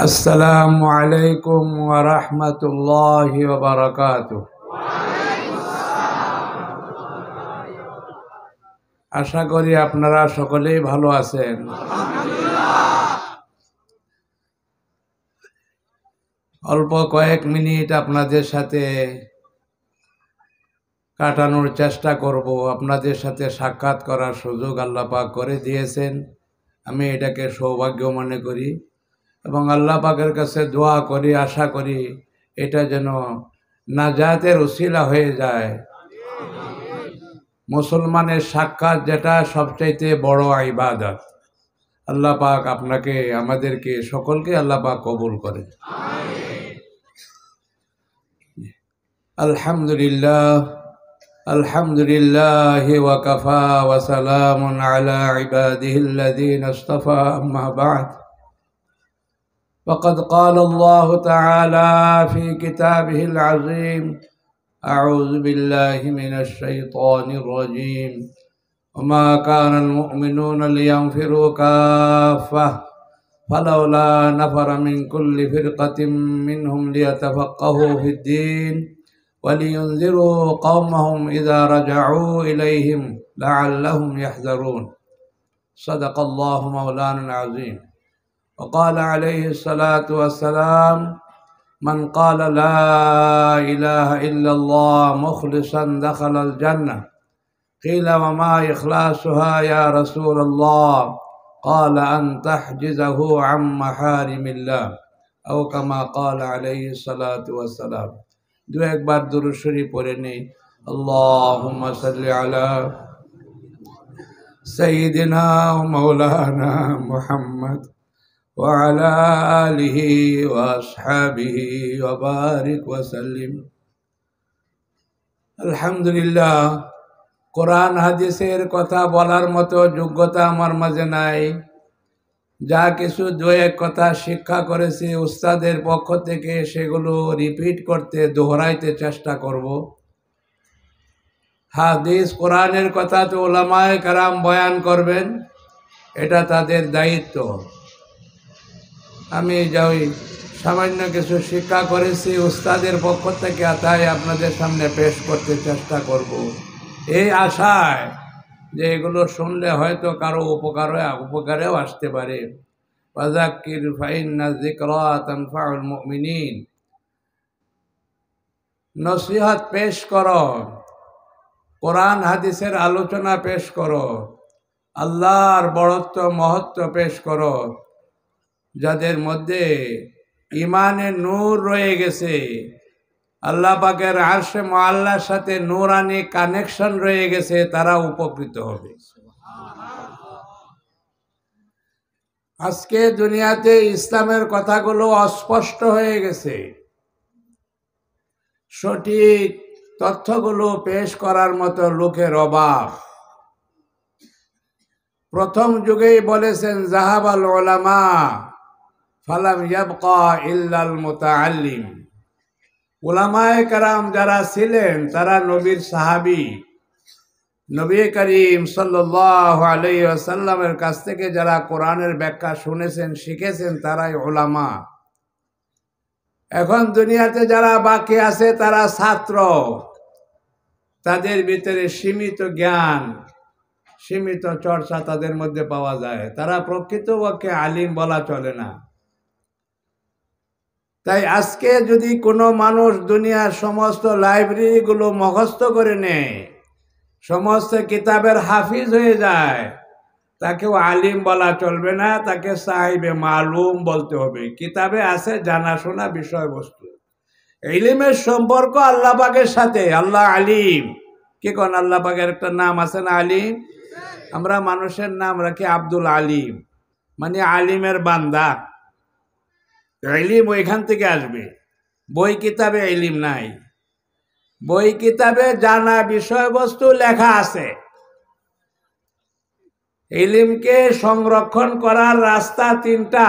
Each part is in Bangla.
আসসালামু আলাইকুম ওয়া রাহমাতুল্লাহি ওয়া বারাকাতুহু। আশা করি আপনারা সকলেই ভালো আছেন। অল্প কয়েক মিনিট আপনাদের সাথে কাটানোর চেষ্টা করব। আপনাদের সাথে সাক্ষাৎ করার সুযোগ আল্লাহ পাক করে দিয়েছেন, আমি এটাকে সৌভাগ্য মনে করি এবং আল্লাহ পাকের কাছে দোয়া করি, আশা করি এটা যেন নাজাতের উসিলা হয়ে যায়। মুসলমানের সাক্ষাৎ যেটা সবচাইতে বড় ইবাদত। আল্লাহ পাক আপনাকে, আমাদেরকে, সকলকে আল্লাহ পাক কবুল করে। আলহামদুলিল্লাহ, আলহামদুলিল্লাহ ওয়া কাফা ওয়া সালামুন আলা ইবাদিহিল্লাযীনা ইসতাফা, আম্মা বা'দ। فقد قال الله تعالى في كتابه العظيم: أعوذ بالله من الشيطان الرجيم. وما كان المؤمنون لينفروا كافة فلولا نفر من كل فرقة منهم ليتفقهوا في الدين ولينذروا قومهم إذا رجعوا إليهم لعلهم يحذرون. صدق الله مولانا العظيم. وقال عليه الصلاة والسلام: من قال لا إله إلا الله مخلصا دخل الجنة. قيل: وما إخلاصها يا رسول الله؟ قال: أن تحجزه عن محارم الله، أو كما قال عليه الصلاة والسلام. দু একবার দুরূদ শরীফ পড়ে নেই। আল্লাহুম্মা সাল্লি আলা সাইয়্যিদিনা ওয়া মাওলানা মুহাম্মদ ওয়া আলা আলিহি ওয়া আসহাবিহি ওয়া বারিক ওয়া সাল্লিম। আলহামদুলিল্লাহ, কোরআন হাদিসের কথা বলার মতো যোগ্যতা আমার মাঝে নাই। যা কিছু দু এক কথা শিক্ষা করেছি উস্তাদের পক্ষ থেকে, সেগুলো রিপিট করতে, দোহরাইতে চেষ্টা করব। হাদিস কোরআনের কথা তো উলামায়ে কেরাম বয়ান করবেন, এটা তাদের দায়িত্ব। আমি যাই সামান্য কিছু শিক্ষা করেছি উস্তাদের পক্ষ থেকে, তাই আপনাদের সামনে পেশ করতে চেষ্টা করব, এই আশায় যে এগুলো শুনলে হয়তো কারো উপকারেও আসতে পারে। ওয়াযাক্কির ফাইন্না যিকরা তানফাউল মুমিনিন। নসিহত পেশ করো, কোরআন হাদিসের আলোচনা পেশ করো, আল্লাহর বড়ত্ব মহত্ব পেশ করো। যাদের মধ্যে ইমানের নূর রয়ে গেছে, আল্লাহ পাকের আরশে মুআল্লার সাথে নূরানি কানেকশন রয়ে গেছে, তারা উপকৃত হবে। আজকে দুনিয়াতে ইসলামের কথাগুলো অস্পষ্ট হয়ে গেছে। সঠিক তথ্যগুলো পেশ করার মতো লোকের অভাব। প্রথম যুগেই বলেছেন, যাহাবাল উলামা ফালাম ইয়াবকা ইল্লাল মুতাআল্লিম। উলামায়ে কেরাম যারা ছিলেন তারা নবীর সাহাবী। নবী করিম সাল্লাল্লাহু আলাইহি ওয়াসাল্লামের কাছ থেকে যারা কোরআনের ব্যাখ্যা শুনেছেন, শিখেছেন, তারাই উলামা। এখন দুনিয়াতে যারা বাকি আছে তারা ছাত্র। তাদের ভিতরে সীমিত জ্ঞান, সীমিত চর্চা তাদের মধ্যে পাওয়া যায়। তারা প্রকৃতপক্ষে আলিম বলা চলে না। তাই আজকে যদি কোনো মানুষ দুনিয়ার সমস্ত লাইব্রেরিগুলো মুখস্থ করে নেয়, সমস্ত কিতাবের হাফিজ হয়ে যায়, তাকেও আলিম বলা চলবে না, তাকে সাহিবে মালুম বলতে হবে। কিতাবে আছে জানাশোনা বিষয়বস্তু। ইলমের সম্পর্ক আল্লাহ পাকের সাথে। আল্লাহ আলিম। কি কোন আল্লাহ পাকের একটা নাম আছে না, আলিম? আমরা মানুষের নাম রাখি আব্দুল আলিম, মানে আলিমের বান্দা। ইলম ওইখান থেকে আসবে, বই কিতাবে ইলম নাই। বই কিতাবে জানা বিষয়বস্তু লেখা আছে। ইলমকে সংরক্ষণ করার রাস্তা তিনটা।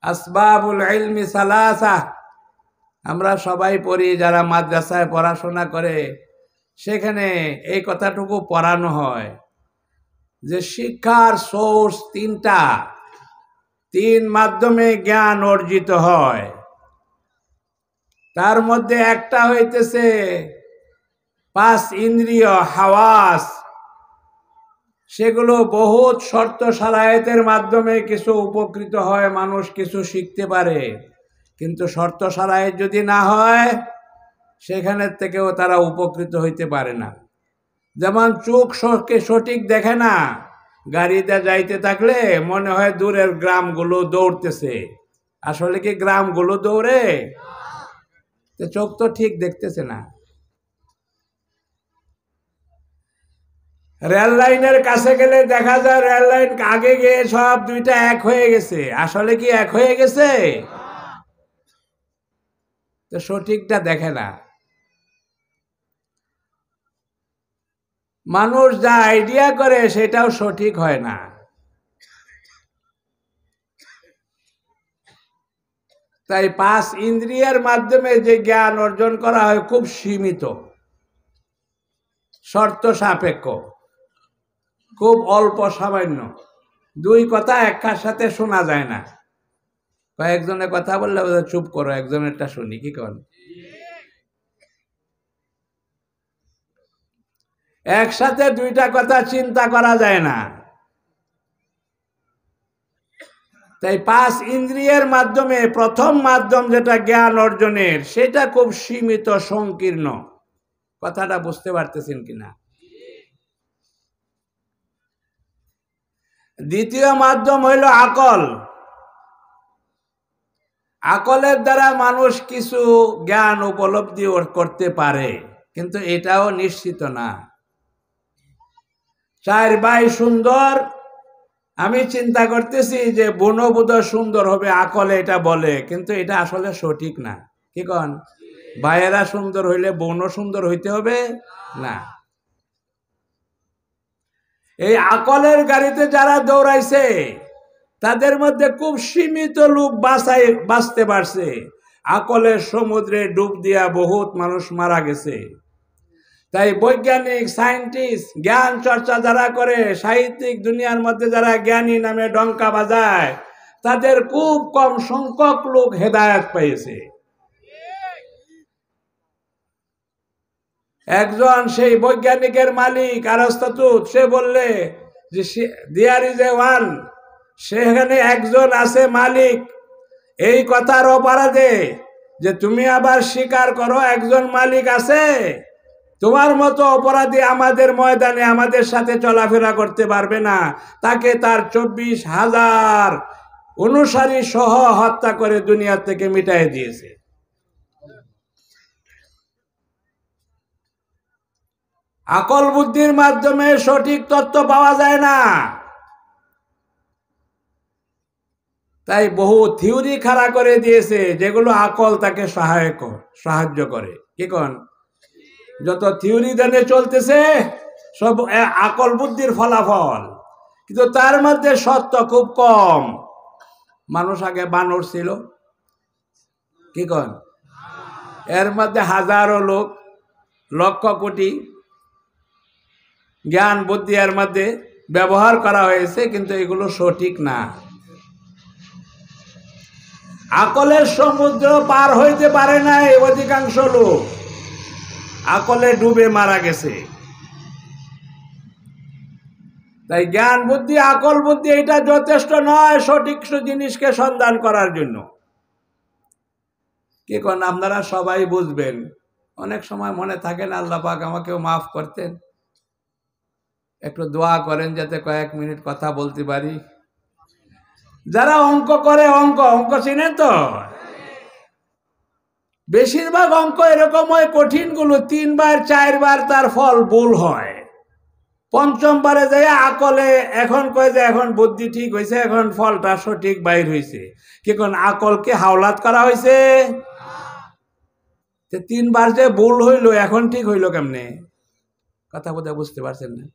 আসবাবুল ইলমি সালাসা। আমরা সবাই পড়ি, যারা মাদ্রাসায় পড়াশোনা করে সেখানে এই কথাটুকু পড়ানো হয়। যে শিক্ষার সোর্স তিনটা, তিন মাধ্যমে জ্ঞান অর্জিত হয়। তার মধ্যে একটা হইতেছে পাঁচ ইন্দ্রিয় হাওয়াস, সেগুলো বহুত শর্ত সারায়েতের মাধ্যমে কিছু উপকৃত হয়, মানুষ কিছু শিখতে পারে। কিন্তু শর্ত সারায়েত যদি না হয় সেখানের থেকেও তারা উপকৃত হইতে পারে না। যেমন চোখ সঠিক দেখে না, গাড়িতে যাইতে থাকলে মনে হয় দূরের গ্রামগুলো দৌড়তেছে, আসলে কি গ্রামগুলো দৌড়ে? তো চোখ তো ঠিক দেখতেছে না। রেল লাইনের কাছে গেলে দেখা যায় রেল লাইন আগে গিয়ে সব দুইটা এক হয়ে গেছে, আসলে কি এক হয়ে গেছে? তো সঠিকটা দেখে না। মানুষ যা আইডিয়া করে সেটাও সঠিক হয় না। তাই পাঁচ ইন্দ্রিয়ের মাধ্যমে যে জ্ঞান অর্জন করা হয় খুব সীমিত, শর্ত সাপেক্ষ, খুব অল্প সামান্য। দুই কথা একটার সাথে শোনা যায় না। কয়েকজনের কথা বললে চুপ করো, একজনেরটা শুনি, কি কর? একসাথে দুইটা কথা চিন্তা করা যায় না। তাই পাঁচ ইন্দ্রিয়ের মাধ্যমে প্রথম মাধ্যম যেটা জ্ঞান অর্জনের, সেটা খুব সীমিত সংকীর্ণ। কথাটা বুঝতে পারতেছেন কিনা? দ্বিতীয় মাধ্যম হইল আকল। আকলের দ্বারা মানুষ কিছু জ্ঞান উপলব্ধি করতে পারে, কিন্তু এটাও নিশ্চিত না। চার ভাই সুন্দর, আমি চিন্তা করতেছি যে বনবোধ সুন্দর হবে, আকলে এটা বলে, কিন্তু এটা আসলে সঠিক না। কি কন? ভাইয়েরা সুন্দর হইলে বোনও সুন্দর হইতে হবে না। এই আকলের গাড়িতে যারা দৌড়াইছে তাদের মধ্যে খুব সীমিত লোক বাঁচতে পারছে। আকলের সমুদ্রে ডুব দিয়া বহুত মানুষ মারা গেছে। তাই বৈজ্ঞানিক, সায়েন্টিস্ট, জ্ঞান চর্চা যারা করে, সাহিত্যিক দুনিয়ার মধ্যে যারা জ্ঞানী নামে ডঙ্কা বাজায়, তাদের খুব কম সংখ্যক লোক হেদায়েত পেয়েছে। একজন সেই বৈজ্ঞানিকের মালিক আরিস্টোটল, সে বললে যে দেয়ার ইজ এ ওয়ান, সেখানে একজন আছে মালিক। এই কথার অপরাধে যে তুমি আবার স্বীকার করো একজন মালিক আছে, তোমার মতো অপরাধী আমাদের ময়দানে আমাদের সাথে চলাফেরা করতে পারবে না। তাকে তার 24,000 অনুসারী সহ হত্যা করে দুনিয়া থেকে মিটাই দিয়েছে। আকল বুদ্ধির মাধ্যমে সঠিক তথ্য পাওয়া যায় না। তাই বহু থিওরি খাড়া করে দিয়েছে যেগুলো আকল তাকে সাহায্য করে। কি কোন? যত থিওরি দেনে চলতেছে সব আকল বুদ্ধির ফলাফল, কিন্তু তার মধ্যে সত্য খুব কম। মানুষ আগে বানর ছিল, কি কোন? এর মধ্যে হাজারো লোক, লক্ষ কোটি জ্ঞান বুদ্ধি এর মধ্যে ব্যবহার করা হয়েছে, কিন্তু এগুলো সঠিক না। আকলের সমুদ্র পার হইতে পারে নাই অধিকাংশ লোক, আকলে ডুবে মারা গেছে। তাই জ্ঞান বুদ্ধি, আকল বুদ্ধি এটা যথেষ্ট নয় সঠিক জিনিসকে সন্ধান করার জন্য। কি কোন? আপনারা সবাই বুঝবেন। অনেক সময় মনে থাকে না, আল্লাহ পাক আমাকেও মাফ করতেন, একটু দোয়া করেন যাতে কয়েক মিনিট কথা বলতে পারি। যারা অঙ্ক করে, অঙ্ক চিনেন তো? বেশিরভাগ অঙ্ক এরকম হয়, কঠিন গুলো 3 বার 4 বার তার ফল ভুল হয়। পঞ্চমবারে যায় আকলে এখন কয় যে এখন বুদ্ধি ঠিক হয়েছে, এখন ফলটা সঠিক বাইর হয়েছে। কি কোন? আকলকে হাওলাত করা হয়েছে। 3 বার যে ভুল হইল, এখন ঠিক হইল কেমনে? কথা বোধহয় বুঝতে পারছেন না।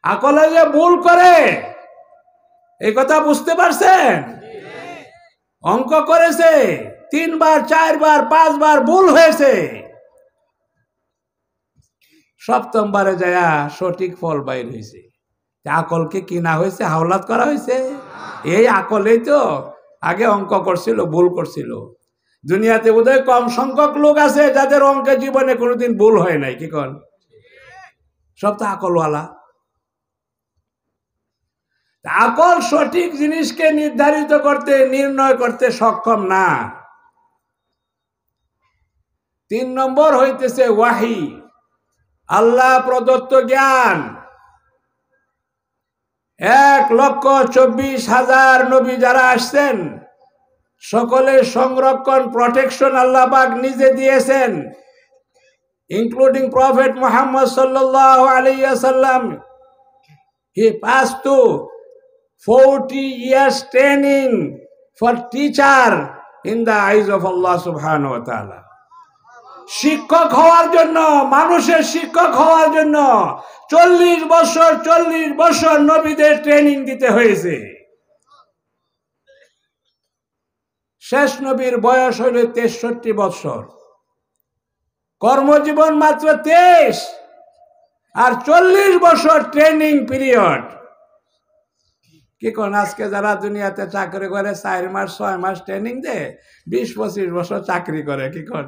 আকলে যে ভুল করে, এই কথা বুঝতে পারছেন? অঙ্ক করেছে 3 বার 4 বার 5 বার ভুল হয়েছে, সপ্তমবারে যায় সঠিক ফল বাইর হয়েছে। আকলকে কিনা হয়েছে, হাওলাত করা হয়েছে? এই আকলেই তো আগে অঙ্ক করছিল, ভুল করছিল। দুনিয়াতে বোধহয় কম সংখ্যক লোক আছে যাদের অঙ্কে জীবনে কোনোদিন ভুল হয় নাই, কি কন? সব তো আকলওয়ালা। আকল সঠিক জিনিসকে নির্ধারিত করতে, নির্ণয় করতে সক্ষম না। 3 নম্বর হইতেছে ওয়াহি, আল্লাহ প্রদত্ত জ্ঞান। 1,24,000 নবী যারা আসছেন, সকলের সংরক্ষণ, প্রোটেকশন আল্লাহ পাক নিজে দিয়েছেন, ইনক্লুডিং প্রফেট মুহাম্মদ সাল্লাল্লাহু আলাইহি ওয়াসাল্লাম। He passed through 40 years training for teacher in the eyes of Allah subhanahu wa ta'ala. শিক্ষক হওয়ার জন্য, মানুষের শিক্ষক হওয়ার জন্য 40 বছর নবীদের ট্রেনিং দিতে হয়েছে। শেষ নবীর বয়স হইল 63 বছর, কর্মজীবন মাত্র 23, আর 40 বছর ট্রেনিং পিরিয়ড। কি কোন আজকে যারা দুনিয়াতে চাকরি করে 4 মাস 6 মাস ট্রেনিং দেয়, 20-25 বছর চাকরি করে। কি কোন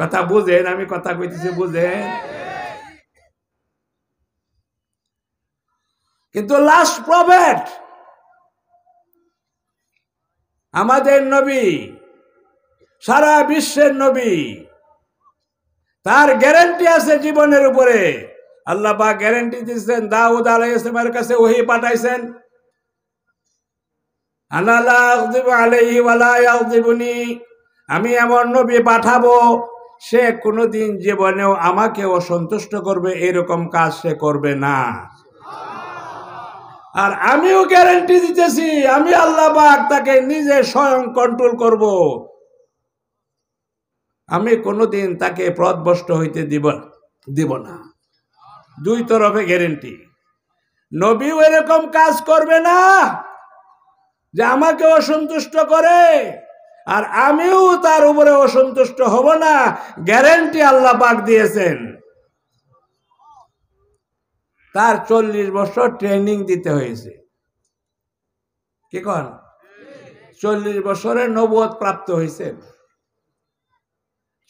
কথা বুঝেন? আমি কথা কইতেছি, বুঝেন? কিন্তু লাস্ট প্রফেট আমাদের নবী, সারা বিশ্বের নবী, তার গ্যারান্টি আছে জীবনের উপরে। আল্লাহ পাক গ্যারান্টি দিয়েছেন, দাউদ আলাইহিস সালামের কাছে ওহী পাঠাইছেন, আনা লা আযিবু আলাইহি ওয়া লা ইয়াযিবুনি, আমি এমন নবী পাঠাবো সে কোনোদিন জীবনেও আমাকে অসন্তুষ্ট করবে এরকম কাজ সে করবে না। আর আমিও গ্যারান্টি দিতেছি, আমি আল্লাহ পাক তাকে নিজে স্বয়ং কন্ট্রোল করব, আমি কোনোদিন তাকে পথভ্রষ্ট হইতে দিব না। 2 তরফে গ্যারান্টি। নবীও এরকম কাজ করবে না যে আমাকে অসন্তুষ্ট করে, আর আমিও তার উপরে অসন্তুষ্ট হব না, গ্যারান্টি আল্লাহ পাক দিয়েছেন। তার 40 বছর ট্রেনিং দিতে হয়েছে। কি কন? 40 বছরের নবুয়ত প্রাপ্ত হয়েছে।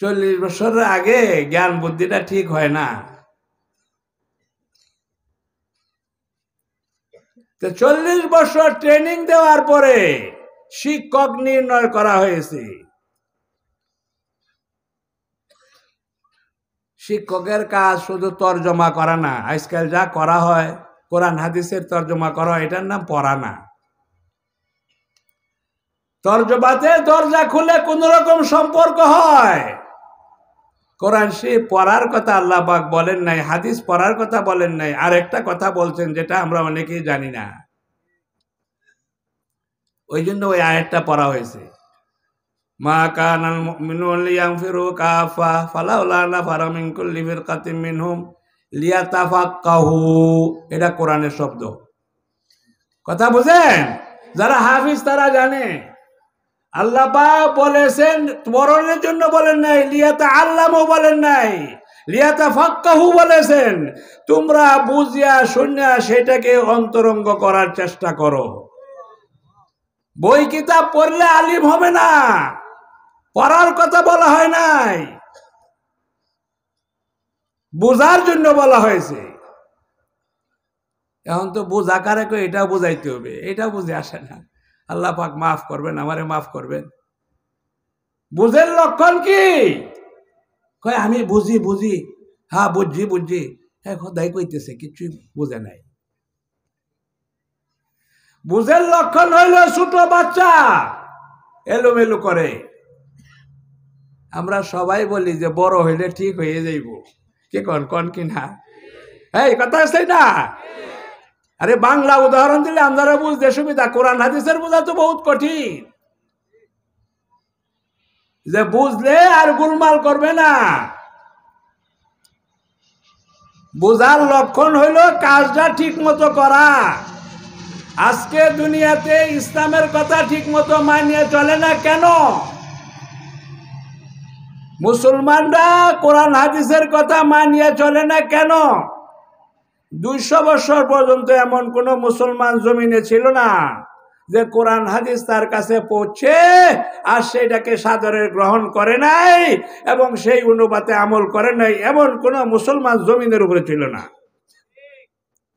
40 বছরের আগে জ্ঞান বুদ্ধিটা ঠিক হয় না। তো 40 বছর ট্রেনিং দেওয়ার পরে শিক্ষক নির্ণয় করা হয়েছে। শিক্ষকের কাজ শুধু তর্জমা করা না। আজকাল যা করা হয়, কোরআন হাদিসের তর্জমা করা, এটার নাম পড়া না। তর্জমাতে দরজা খুলে কোন রকম সম্পর্ক হয়। কোরআন শরীফ পড়ার কথা আল্লাহ পাক বলেন নাই, হাদিস পড়ার কথা বলেন নাই। আর একটা কথা বলছেন যেটা আমরা অনেকেই জানি না, ওই জন্য ওই আয়াতটা পড়া হয়েছে, মা কানাল মুমিনুনা লিয়ানফিরু কাফা ফালাউলা নাফারা মিন কুল্লি ফিরকাতিন মিনহুম লিয়াতাফাক্কাহু। এটা কোরআনের শব্দ। কথা বুঝেন? যারা হাফিজ তারা জানে। আল্লাহ পাক বলেছেন পড়ানোর জন্য বলেন নাই, লিয়াতাআল্লামু বলেন নাই, লিয়াতাফাক্কাহু বলেছেন। তোমরা বুঝিয়া শুনিয়া সেটাকে অন্তরঙ্গ করার চেষ্টা করো। বই কিতাব পড়লে আলিম হবে না, পড়ার কথা বলা হয় নাই, বোঝার জন্য বলা হয়েছে। এখন তো বোঝা কারে কই, এটা বুঝাইতে হবে, এটা বুঝে আসে না। আল্লাহ পাক মাফ করবেন, আমারে মাফ করবেন। বুঝের লক্ষণ কি? কয় আমি বুঝি, হ্যাঁ বুঝছি, হ্যাঁ খোদাই কইতেছে, কিছুই বুঝে নাই। বুঝের লক্ষণ হইল ছোট বাচ্চা এলোমেলো করে। আমরা সবাই বলি যে বড় হইলে ঠিক হয়ে যাইব। কি কন কিনা? এই কথা আছে না? আরে বাংলা উদাহরণ দিলে আমরা বুঝতে সুবিধা, কোরআন হাদিসের বোঝা তো বহুত কঠিন। যে বুঝলে আর গোলমাল করবে না। বোঝার লক্ষণ হইল কাজটা ঠিক মতো করা। আজকে দুনিয়াতে ইসলামের কথা ঠিক মতো মানিয়ে চলে না কেন? মুসলমানরা কোরআন হাদিসের কথা মানিয়ে চলে না কেন? 200 বছর পর্যন্ত এমন কোন মুসলমান জমিনে ছিল না যে কোরআন হাদিস তার কাছে পৌঁছে আর সেটাকে সাদরে গ্রহণ করে নাই এবং সেই অনুপাতে আমল করে নাই, এমন কোন মুসলমান জমিনের উপরে ছিল না।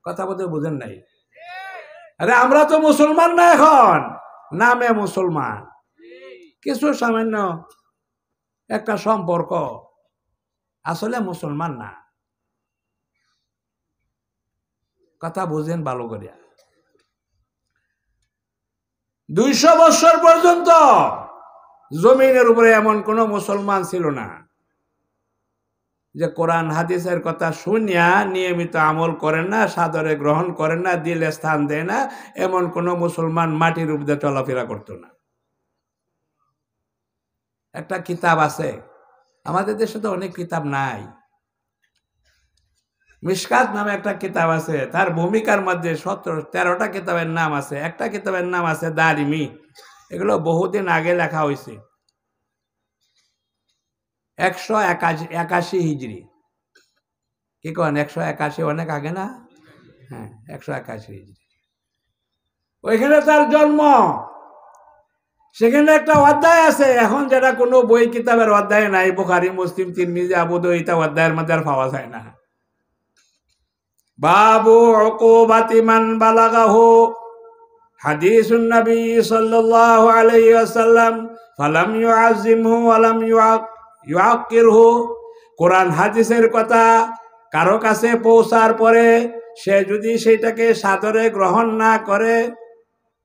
কথা বলতে বুঝেন নাই? আরে আমরা তো মুসলমান না, এখন নামে মুসলমান, কিছু সামান্য একটা সম্পর্ক, আসলে মুসলমান না। কথা বুঝেন ভালো করিয়া। 200 বছর পর্যন্ত জমিনের উপরে এমন কোন মুসলমান ছিল না যে কোরআন হাদিসের কথা শুনিয়া নিয়মিত আমল করেন না, সাদরে গ্রহণ করেন না, দিলে স্থান দেয় না, এমন কোন মুসলমান মাটির উপরে চলাফেরা করতো না। একটা কিতাব আছে, আমাদের দেশে তো অনেক কিতাব নাই, মিশকাত নামে একটা কিতাব আছে, তার ভূমিকার মধ্যে 13টা কিতাবের নাম আছে। একটা কিতাবের নাম আছে দারিমি, এগুলো বহুদিন আগে লেখা হয়েছে, 181 হিজরি। কি কন 181 অনেক আগে না? হ্যাঁ, 181 হিজরি, ওইখানে তার জন্ম। সেখানে একটা অধ্যায় আছে, এখন যেটা কোনো বই কিতাবের অধ্যায় নাই, বুখারী, মুসলিম, তিরমিজি, আবু দাউদ, এটা অধ্যায়ের মধ্যে আর পাওয়া যায় না। বাবু উকুবাতি মান বালাগাহু হাদিসুন নবী সাল্লাল্লাহু আলাইহি ওয়াসাল্লাম ফালাম ইউআযিমহু ওয়া লাম ইউআক্কিরহু। কোরআন হাদিসের কথা কারো কাছে পৌঁছার পরে সে যদি সেটাকে সাদরে গ্রহণ না করে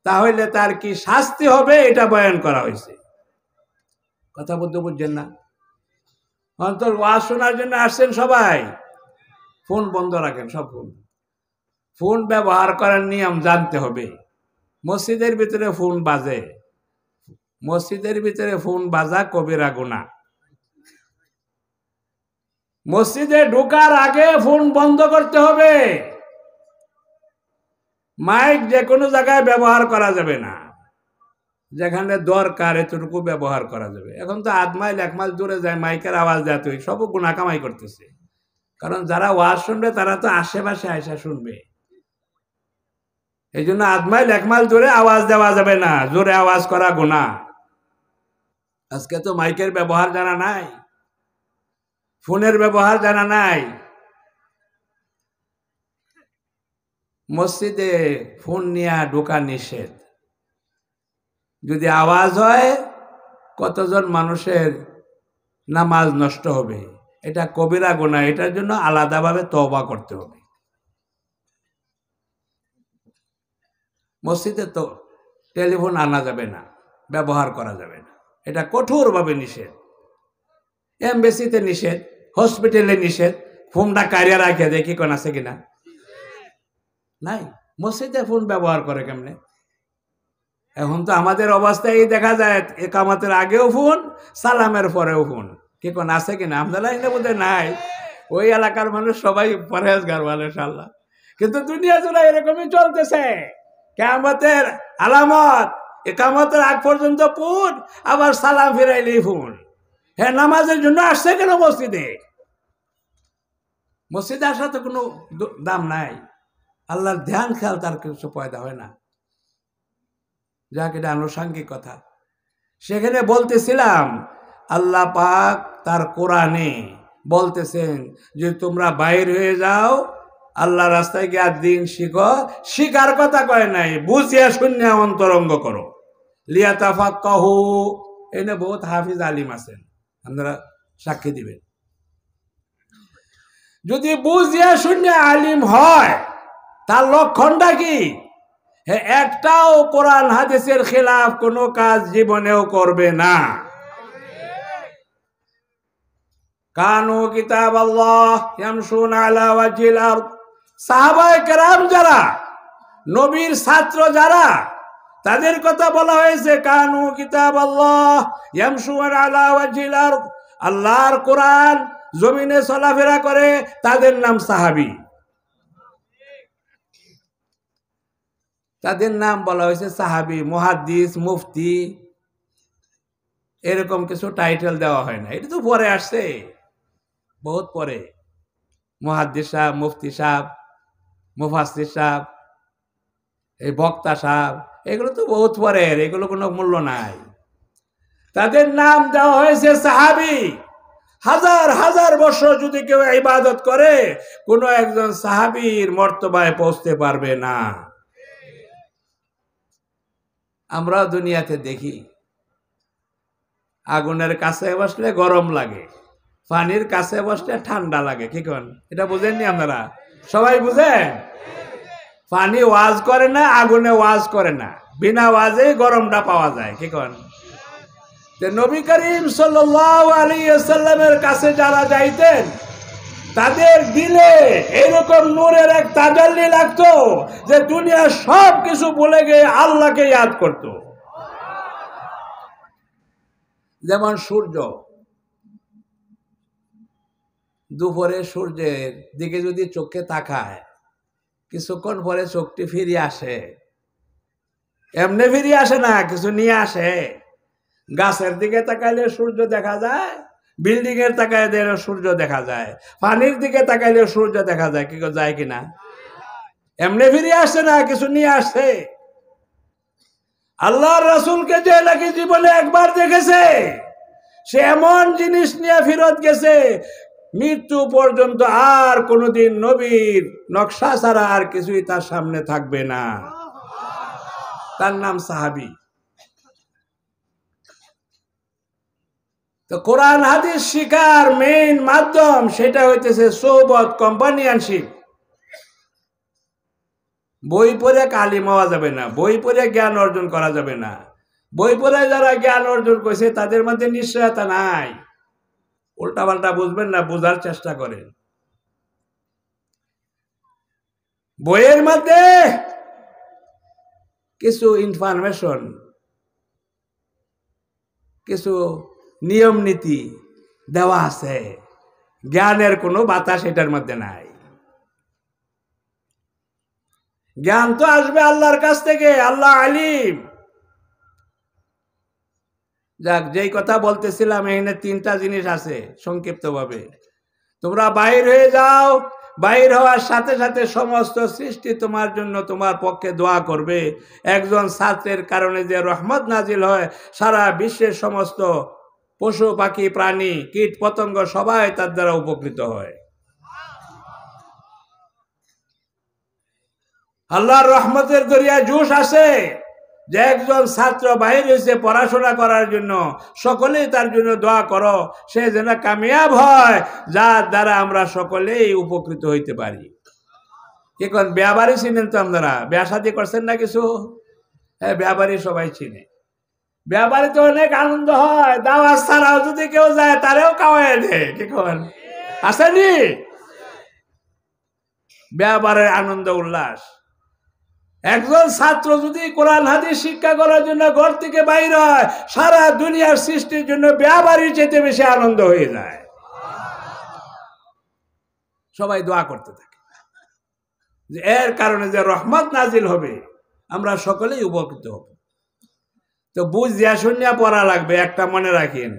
তাহলে তার কি শাস্তি হবে, এটা বয়ান করা হয়েছে। কথা বলতে বুঝছেন না? অন্তর ওয়াজ শোনার জন্য আসছেন সবাই, ফোন বন্ধ রাখেন, সব ফোন ব্যবহার করার নিয়ম জানতে হবে। মসজিদের ভিতরে ফোন বাজে, মসজিদের ভিতরে ফোন বাজা কবিরা গুনাহ। মসজিদে ঢোকার আগে ফোন বন্ধ করতে হবে। মাইক যে কোনো জায়গায় ব্যবহার করা যাবে না, যেখানে দরকার এতটুকু ব্যবহার করা যাবে। এখন তো 8 মাইল 1 মাইল দূরে যায়, মাইকের আওয়াজ দেয়, তুই সব গুনাহ কামাই করতেছে। কারণ যারা ওয়াজ শুনবে তারা তো আশেপাশে আয়সা শুনবে, এই জন্য 8 মাইল 1 মাইল দূরে আওয়াজ দেওয়া যাবে না, জোরে আওয়াজ করা গুনাহ। আজকে তো মাইকের ব্যবহার জানা নাই, ফোনের ব্যবহার জানা নাই। মসজিদে ফোন নিয়ে ঢোকা নিষেধ। যদি আওয়াজ হয় কতজন মানুষের নামাজ নষ্ট হবে, এটা কবিরা গুনাহ, এটার জন্য আলাদাভাবে তওবা করতে হবে। মসজিদে তো টেলিফোন আনা যাবে না, ব্যবহার করা যাবে না, এটা কঠোরভাবে নিষেধ। এমবেসিতে নিষেধ, হসপিটালে নিষেধ। ফোনটা কারিয়া রাখে দেখি কোন আছে কিনা, নাই। মসজিদে ফোন ব্যবহার করে কেমনে? এখন তো আমাদের অবস্থায় দেখা যায়, একামতের আগেও ফোন, সালামের পরেও ফোন, কি কোন আছে কিনা? আমাদের এনে বোধহয় নাই, ওই এলাকার মানুষ সবাই পরহেজগার মাশাআল্লাহ। কিন্তু দুনিয়া জুড়ে এরকমই চলতেছে। কিয়ামতের আলামত, একামতের আগ পর্যন্ত ফোন, আবার সালাম ফিরাইলেই ফোন। হ্যাঁ, নামাজের জন্য আসছে কেন মসজিদে? মসজিদে আসা তো কোনো দাম নাই, আল্লাহর ধ্যান খেয়াল তার কিছু পয়দা হয় না। যাক, এটা আনুষঙ্গিক কথা। সেখানে বলতেছিলাম, আল্লাহ পাক তার কোরআনে বলতেছেন যে তোমরা বাইর হয়ে যাও, আল্লাহ রাস্তায় গিয়ে দিন শিখো। শিকার কথা কয় নাই, বুঝিয়া শুনিয়া অন্তরঙ্গ করো। লিয়াতাফাক্কাহু, এনে বহুত হাফিজ আলিম আছেন, আপনারা সাক্ষী দিবেন। যদি বুঝিয়া শুনিয়া আলিম হয় তার লক্ষণটা কি? একটাও কোরআন হাদিসের খেলাফ কোনো কাজ জীবনেও করবে না। কানু কিতাব আল্লাহ ইয়ামশুনা আলা ওয়াজিল আরদ। সাহাবায়ে কেরাম যারা, নবীর ছাত্র যারা, তাদের কথা বলা হয়েছে কানু কিতাব আল্লাহ ইয়ামশুনা আলা ওয়াজিল আরদ। আল্লাহর কোরআন জমিনে চলাফেরা করে, তাদের নাম সাহাবী। তাদের নাম বলা হয়েছে সাহাবী, মুহাদ্দিস, মুফতি, এরকম কিছু টাইটেল দেওয়া হয় না। এটা তো পরে আসছে, বহুত পরে। মুহাদ্দিস সাহেব, মুফতি সাহেব, মুফাসসির সাহেব, এই বক্তা সাহেব, এগুলো তো বহুত পরের, এগুলো কোনো মূল্য নাই। তাদের নাম দেওয়া হয়েছে সাহাবী। হাজার হাজার বছর যদি কেউ ইবাদত করে, কোনো একজন সাহাবীর মর্তবায় পৌঁছতে পারবে না। আমরা দুনিয়াতে দেখি আগুনের কাছে বসলে গরম লাগে, পানির কাছে বসলে ঠান্ডা লাগে। কি কোন? এটা বুঝেননি আপনারা? সবাই বুঝেন? পানি ওয়াজ করে না, আগুনে ওয়াজ করে না, বিনা ওয়াজে গরমটা পাওয়া যায়। কি কোন? নবী করিম সাল্লাল্লাহু আলাইহি ওয়াসাল্লামের কাছে যারা যাইতেন, তাদের দিলে এরকম নূরের এক তাজাল্লি লাগতো যে দুনিয়ার সব কিছু ভুলে গিয়ে আল্লাহকে ইয়াদ করত। যেমন সূর্য, দুপুরে সূর্যের দিকে যদি চোখে তাকায়, কিছুক্ষণ পরে চোখটি ফিরিয়ে আসে। এমনি ফিরিয়ে আসে না, কিছু নিয়ে আসে। গাছের দিকে তাকাইলে সূর্য দেখা যায়, বিল্ডিং এর তাকাইলে সূর্য দেখা যায়, পানির দিকে তাকাইলে সূর্য দেখা যায়। কি যায় কিনা? এমনি ফিরিয়ে আসে না, কিছু নিয়ে আসে। আল্লাহর রাসূলকে যে নাকি জীবনে একবার দেখেছে, সে এমন জিনিস নিয়ে ফেরত গেছে, মৃত্যু পর্যন্ত আর কোনোদিন নবীর নকশা ছাড়া আর কিছুই তার সামনে থাকবে না। তার নাম সাহাবী। তো কোরআন হাদিস শিখার মেইন মাধ্যম সেটা হইতেছে সোহবত, কম্পানিয়নশিপ। বই পড়ে আলিম হওয়া যাবে না, বই পড়ে জ্ঞান অর্জন করা যাবে না। বই পড়ে যারা জ্ঞান অর্জন করেছে তাদের মধ্যে নিশ্চয়তা নাই। উল্টা পাল্টা বুঝবেন না, বোঝার চেষ্টা করেন। বইয়ের মধ্যে কিছু ইনফরমেশন, কিছু নিয়ম নীতি দেওয়া আছে, জ্ঞানের কোনো বাতাস এটার মধ্যে নাই। জ্ঞান তো আসবে আল্লাহর কাছ থেকে, আল্লাহ আলিম। যাক, যেই কথা বলতেছিলাম, এখানে তিনটা জিনিস আছে সংক্ষিপ্ত ভাবে। তোমরা বাহির হয়ে যাও, বাহির হওয়ার সাথে সাথে সমস্ত সৃষ্টি তোমার জন্য, তোমার পক্ষে দোয়া করবে। একজন ছাত্রের কারণে যে রহমত নাজিল হয়, সারা বিশ্বের সমস্ত পশু পাখি প্রাণী কীট পতঙ্গ সবাই তার দ্বারা উপকৃত হয়। আল্লাহর রহমতের দরিয়ায় জোশ আছে যে একজন ছাত্র বাহির হয়েছে পড়াশোনা করার জন্য, সকলেই তার জন্য দোয়া করো, সে যেন কামিয়াব হয়, যার দ্বারা আমরা সকলেই উপকৃত হইতে পারি। এখন ব্যাপারী চিনেন তো আপনারা? বিয়া শাদী করছেন না কিছু? হ্যাঁ, ব্যাপারী সবাই চিনে। ব্যাপারীতে অনেক আনন্দ হয়, দাওয়াত ছাড়াও যদি কেউ যায় তারেও খাওয়াই দেয়। কি করেন? আসেনি? ব্যাপারের আনন্দ উল্লাস। একজন ছাত্র যদি কোরআন হাদিস শিক্ষা করার জন্য ঘর থেকে বাইর হয়, সারা দুনিয়ার সৃষ্টির জন্য ব্যাপারীর চেয়ে বেশি আনন্দ হয়ে যায়। সবাই দোয়া করতে থাকে যে এর কারণে যে রহমত নাজিল হবে, আমরা সকলেই উপকৃত হব। তো বুঝিয়া শুনিয়া পড়া লাগবে। একটা মনে রাখেন,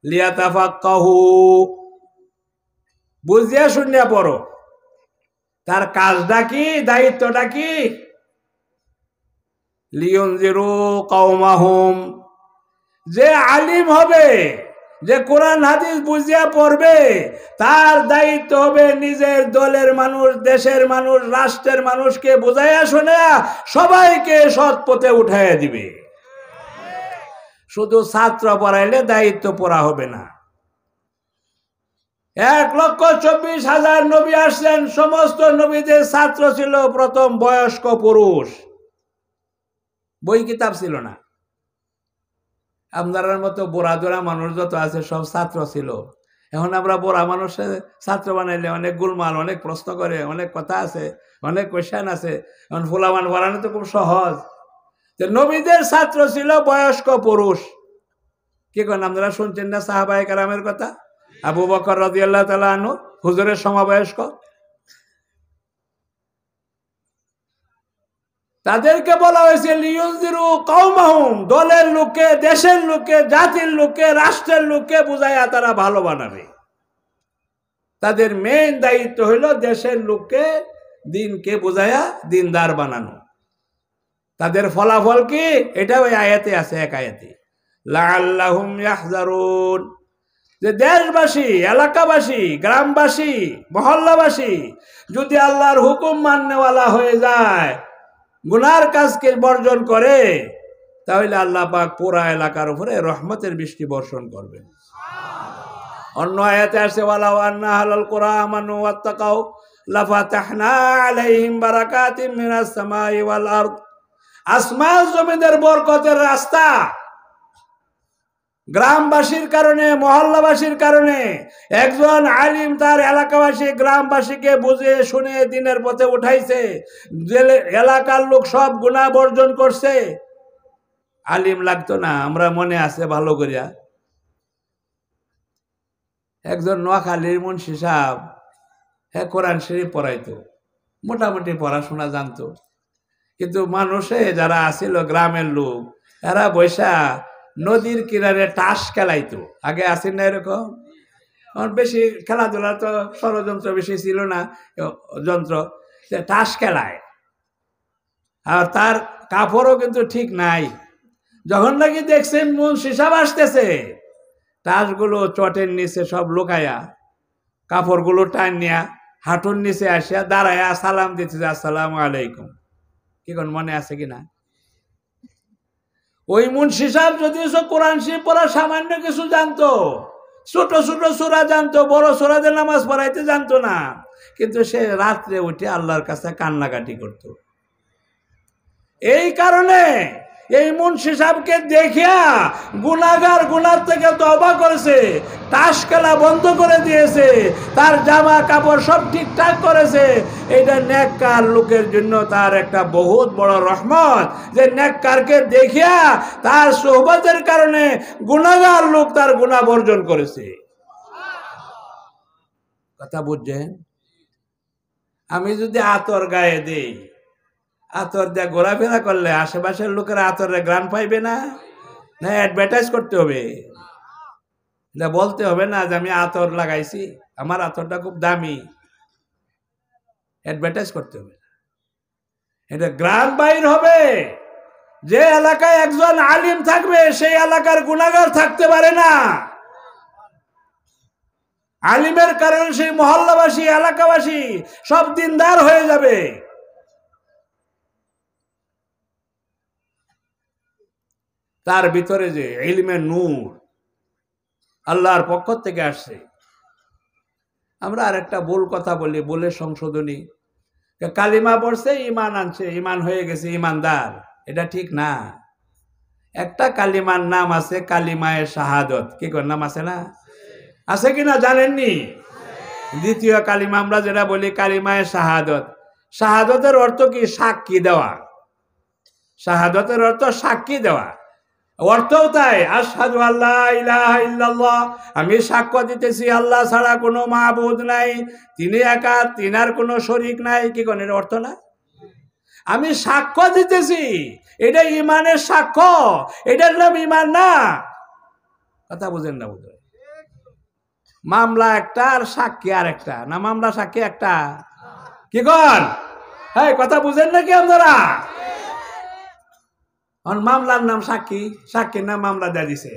লিয়াতাফাক্কাহু, বুঝিয়া শুনিয়া পড়ো। তার কাজটা কি, দায়িত্বটা কি? লিয়ুনজিরু কওমাহুম, যে আলিম হবে, যে কোরআন হাদিস বুঝিয়া পড়বে, তার দায়িত্ব হবে নিজের দলের মানুষ, দেশের মানুষ, রাষ্ট্রের মানুষকে বুঝাইয়া শোনা সবাইকে সৎ পথে উঠাইয়া দিবে। শুধু ছাত্র পড়াইলে দায়িত্ব পড়া হবে না। 1,24,000 নবী আসছেন, সমস্ত নবীদের ছাত্র ছিল প্রথম বয়স্ক পুরুষ, বই কিতাব ছিল না। আপনার মতো বোড়া জোড়া মানুষ যত আছে সব ছাত্র ছিল। এখন আমরা বোড়া মানুষের ছাত্র বানাইলে অনেক গুলমাল, অনেক প্রশ্ন করে, অনেক কথা আছে, অনেক কোয়েশ্চেন আছে। এখন ফুলামান বানানো তো খুব সহজ। নবীদের ছাত্র ছিল বয়স্ক পুরুষ। কি করেন আপনারা? শুনছেন না সাহাবায়ে কেরামের কথা? আবু বকর রাদিয়াল্লাহু তাআলা আনহু হুজুরের সমবয়স্ক। তাদেরকে বলা হয়েছে লিয়ুনজিরু কওমাহুম, দলের লোককে, দেশের লোককে, জাতির লোককে, রাষ্ট্রের লোককে বুঝাইয়া তারা ভালো বানাবে। তাদের মেইন দায়িত্ব হইল দেশের লোককে, দিনকে বোঝায়া দিনদার বানানো। তাদের ফলাফল কি? এটা ওই আয়াতে আছে, এক আয়াতে, লাআল্লাহুম ইয়াহযারুন, যে দেশবাসী, এলাকাবাসী, গ্রামবাসী, মহল্লাবাসী যদি আল্লাহর হুকুম মাননেওয়ালা হয়ে যায়, গুনার কাজকে বর্জন করে, তাহলে আল্লাহ পাক পুরা এলাকার উপরে রহমতের বৃষ্টি বর্ষণ করবেন। অন্য আয়াতে আছে, ওয়ালাউ আন্না আহলাল কুরা আমানু ওয়াত্তাকাউ লাফাতাহনা আলাইহিম বারাকাতিম মিনাস সামাই ওয়াল আরদ। আসমান জমিনের বরকতের রাস্তা গ্রামবাসীর কারণে, মহল্লাবাসীর কারণে একজন আলিম তার এলাকাবাসী গ্রামবাসীকে বুঝে শুনে দিনের পথে উঠাইছে, এলাকার লোক সব গুনাহ বর্জন করছে। আলিম লাগতো না, আমরা মনে আছে ভালো করিয়া, একজন নোয়াখালীর মুন্সি সাহেব, হ্যাঁ কোরআন শরীফ পড়াইতো, মোটামুটি পড়াশোনা জানতো, কিন্তু মানুষে যারা আসিল গ্রামের লোক, এরা বৈশা নদীর কিনারে টাস খেলাইতো। আগে আসেন না এরকম? বেশি খেলাধুলা তো ষড়যন্ত্র বেশি ছিল না, যন্ত্র, টাস খেলায়। আর তার কাপড়ও কিন্তু ঠিক নাই। যখন নাকি দেখছেন মুন্সি সাহেব আসতেছে, টাসগুলো চটের নিচে সব লুকায়া, কাপড়গুলো টান নিয়া হাঁটুর নিচে আসিয়া দাঁড়ায়া সালাম দিতেছে, আসসালামু আলাইকুম। কি কোন মনে আছে কিনা? ওই মুন্সি সাহেব যদি কোরআন শরীফ পড়া সামান্য কিছু জানতো, ছোট ছোট সূরা জানতো, বড় সূরাদের নামাজ পড়াইতে জানতো না, কিন্তু সে রাত্রে উঠে আল্লাহর কাছে কান্নাকাটি করত। এই কারণে এই মুন্সি সাহেবকে দেখিয়া গুনাহগার গুনাহ থেকে তওবা করেছে, তাস খেলা বন্ধ করে দিয়েছে, তার জামা কাপড় সব ঠিকঠাক করেছে। এটা নেককার লোকের জন্য তার একটা বহুত বড় রহমত, যে নেককারকে দেখিয়া তার সোহবতের কারণে গুনাহগার লোক তার গুনাহ বর্জন করেছে। কথা বুঝছেন? আমি যদি আতর গায়ে দেই, আতর দিয়ে ঘোরাফেরা করলে আশেপাশের লোকেরা আতরের গ্রান পাইবে না? না অ্যাডভার্টাইজ করতে হবে? এটা বলতে হবে না যে আমি আতর লাগাইছি, আমার আতরটা খুব দামি, অ্যাডভার্টাইজ করতে হবে। এটা গ্রান বাইর হবে। যে এলাকায় একজন আলিম থাকবে, সেই এলাকার গুনাহগার থাকতে পারে না। আলিমের কারণে সেই মহল্লাবাসী, এলাকাবাসী সব দিনদার হয়ে যাবে। তার ভিতরে যে ইলমের নূর আল্লাহর পক্ষ থেকে আসছে। আমরা আর একটা ভুল কথা বলি, বলে সংশোধনী, কালিমা পড়ছে, ইমান আনছে, ইমান হয়ে গেছে ইমানদার, এটা ঠিক না। একটা কালিমার নাম আছে কালিমায়ে শাহাদত। কি কোন নাম আছে না? আছে কিনা জানেননি? দ্বিতীয় কালিমা আমরা যেটা বলি কালিমায়ে শাহাদত। শাহাদতের অর্থ কি? সাক্ষী দেওয়া। শাহাদতের অর্থ সাক্ষী দেওয়া, অর্থও তাই, আশহাদু আল্লা ইলাহা ইল্লাল্লাহ, আমি সাক্ষ্য দিতেছি আল্লাহ ছাড়া কোনো মাবুদ নাই, তিনি একা, তিনার কোনো শরীক নাই। কি কোন এর অর্থ না? আমি সাক্ষ্য দিতেছি, এটা ইমানের সাক্ষ্য, এটার নাম ইমান না। কথা বুঝেন না বুঝলেন? মামলা একটা আর সাক্ষী আর একটা না? মামলা সাক্ষী একটা। কি কন? হ্যাঁ, কথা বুঝেন নাকি আপনারা? মামলার নাম সাক্ষী, সাক্ষীর নাম মামলা দিয়ে দিছে।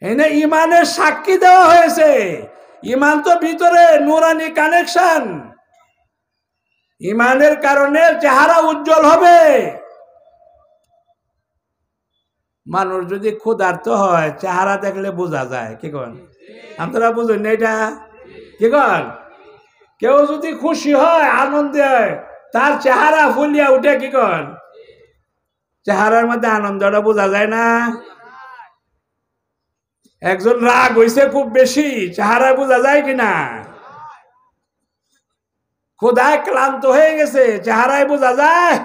এনে ইমানের সাক্ষী দেওয়া হয়েছে। ইমান তো ভিতরে নূরানি কানেকশন, ইমানের কারণে চেহারা উজ্জ্বল হবে। মানুষ যদি ক্ষুধার্ত হয়, চেহারা দেখলে বোঝা যায়। কি কন? আপনারা বুঝুন না এটা? কি কন? কেউ যদি খুশি হয়, আনন্দে হয়, তার চেহারা ফুলিয়া উঠে। কি কন? চেহারার মধ্যে আনন্দটা বোঝা যায় না? একজন রাগ হইছে খুব বেশি, চেহারায় বোঝা যায় কিনা? ক্ষুধায় ক্লান্ত হয়ে গেছে, চেহারায় বোঝা যায়?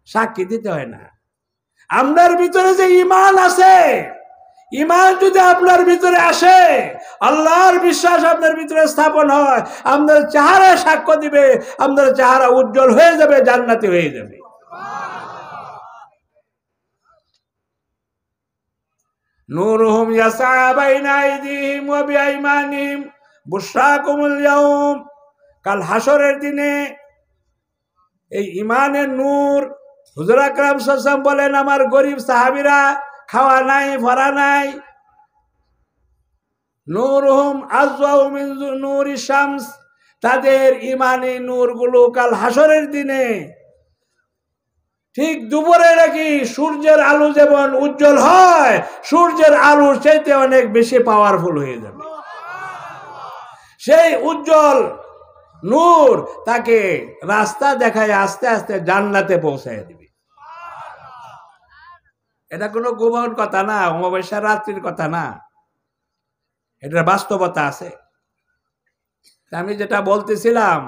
সাক্ষী দিতে হয় না। আপনার ভিতরে যে ইমান আছে, ইমান যদি আপনার ভিতরে আসে, আল্লাহর বিশ্বাস আপনার ভিতরে স্থাপন হয়, আপনার চেহারায় সাক্ষ্য দিবে, আপনার চেহারা উজ্জ্বল হয়ে যাবে, জান্নাতি হয়ে যাবে। নূরুহুম ইয়াসআ বাইনা আইদিহিম ওয়া বিআইমানিহিম বুশরাকুমুল ইয়াউম কাল হাসরের দিনে এই ইমানের নূর, হুজুর আকরাম সাল্লাল্লাহু আলাইহি ওয়াসাল্লাম বলেন আমার গরিব সাহাবীরা খাওয়া নাই, ভরা নাই, নূরুহুম আযওয়াউ মিন নূরি শামস, তাদের ইমানি নূরগুলো কাল হাসরের দিনে ঠিক দুপুরে নাকি সূর্যের আলো যেমন উজ্জ্বল হয়, সূর্যের আলোর চাইতে অনেক বেশি পাওয়ারফুল হয়ে যাবে। সেই উজ্জ্বল নূর তাকে রাস্তা দেখায় আস্তে আস্তে জান্নাতে পৌঁছায় দিবে। এটা কোনো গোপন কথা না, অমাবস্যার রাত্রির কথা না, এটার বাস্তবতা আছে। আমি যেটা বলতেছিলাম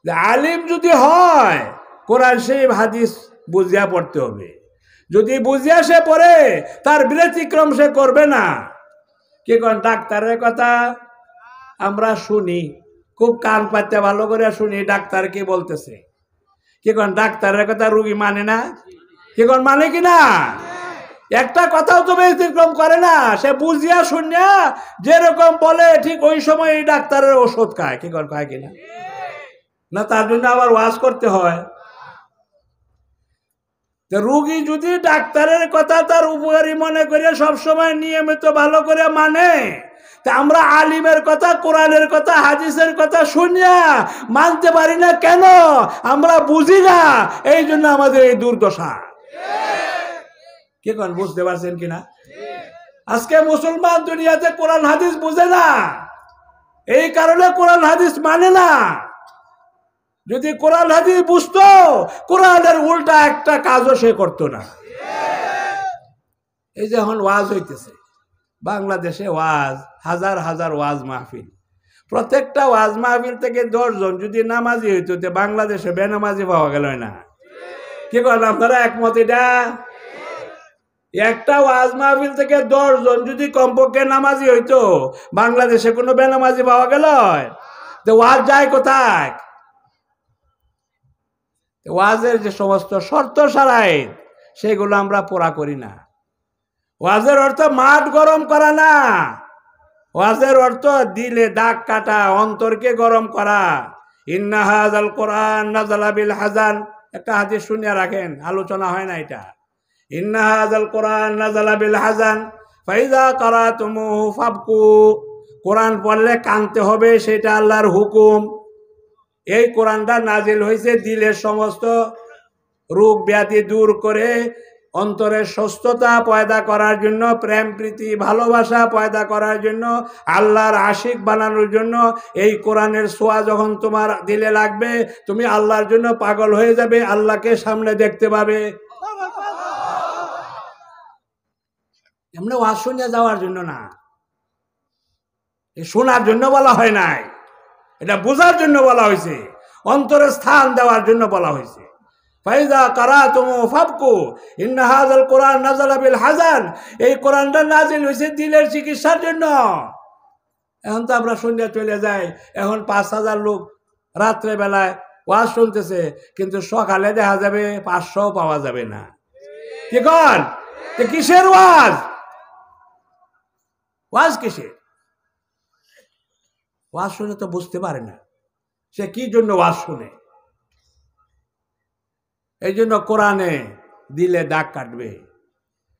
যে আলিম যদি হয় কোরআন শরীফ হাদিস বুঝিয়া পড়তে হবে। যদি বুঝিয়া সে পড়ে তার ব্যতিক্রম সে করবে না। কি কোন ডাক্তারের কথা আমরা শুনি, খুব কান পাতে ভালো করে শুনি ডাক্তার কি বলতেছে। কি কোন ডাক্তারের কথা রুগী মানে না? কি কোন মানে কি না? একটা কথাও তো ব্যতিক্রম করে না, সে বুঝিয়া শুনিয়া যেরকম বলে ঠিক ওই সময় এই ডাক্তারের ওষুধ খায়। কি কোন খায় কিনা? না তার জন্য আবার ওয়াজ করতে হয়। রোগী যদি ডাক্তারের কথা তার উপকারী মনে করে সবসময় নিয়মিত ভালো করে মানে, তা আমরা আলিমের কথা, কোরআনের কথা, হাদিসের কথা শুনিয়া মানতে পারি না কেন? আমরা বুঝি না, এই জন্য আমাদের এই দুর্দশা। কি কোন বুঝতে পারছেন কিনা? আজকে মুসলমান দুনিয়াতে কোরআন হাদিস বুঝে না, এই কারণে কোরআন হাদিস মানে না। যদি কোরআন হাদিস বুঝতো, কোরআনের উল্টা একটা কাজও সে করতো না। এই যে এখন ওয়াজ হইতেছে বাংলাদেশে, ওয়াজ হাজার হাজার ওয়াজ মাহফিল, প্রত্যেকটা ওয়াজ মাহফিল থেকে 10 জন যদি নামাজি হইতো, বাংলাদেশে বেনামাজি পাওয়া গেল না। কি করেন আপনারা একমত? এটা একটা ওয়াজ মাহফিল থেকে 10 জন যদি কমপক্ষে নামাজি হইতো, বাংলাদেশে কোনো বেনামাজি পাওয়া গেল? তো ওয়াজ যায় কোথায়? ওয়াজের যে সমস্ত শর্ত সারাইত সেগুলো আমরা পুরা করি না। ওয়াজের অর্থ মাঠ গরম করা না, ওয়াজের অর্থ দিলে দাগ কাটা, অন্তরকে গরম করা। ইন্না হাযাল কোরআন নাযালা বিল হাযান, একটা হাদিস শুনিয়া রাখেন, আলোচনা হয় না এটা। ইন্না হাযাল কোরআন নাযালা বিল হাযান ফাইযা কারাতুমুহু ফাবকু, কোরআন পড়লে কাঁদতে হবে, সেটা আল্লাহর হুকুম। এই কোরআনটা নাজিল হয়েছে দিলের সমস্ত রোগ ব্যাধি দূর করে, অন্তরের সুস্থতা পয়দা করার জন্য, প্রেম প্রীতি ভালোবাসা পয়দা করার জন্য, আল্লাহর আশিক বানানোর জন্য। এই কোরআনের ছোঁয়া যখন তোমার দিলে লাগবে, তুমি আল্লাহর জন্য পাগল হয়ে যাবে, আল্লাহকে সামনে দেখতে পাবে। এমনি ওয়াজ শুনে যাওয়ার জন্য না, এই শোনার জন্য বলা হয় নাই, এটা বোঝার জন্য বলা হয়েছে, অন্তরে স্থান দেওয়ার জন্য বলা হয়েছে। ফাইজা কারাতুমু ফাবকু ইন্না হাযাল কোরআন নাযালা বিল হাযান, এই কোরআনটা নাজিল হয়েছে দিলের চিকিৎসার জন্য। এখন তো আমরা সন্ধ্যা চলে যাই, এখন 5000 লোক রাত্রে বেলায় ওয়াজ শুনতেছে, কিন্তু সকালে দেখা যাবে 500 পাওয়া যাবে না। কি কন? কিসের ওয়াজ? ওয়াজ কিসের? ওয়াজ শুনে তো বুঝতে পারে না সে কি জন্য ওয়াজ শুনে। এই জন্য কোরআনে দিলে দাগ কাটবে।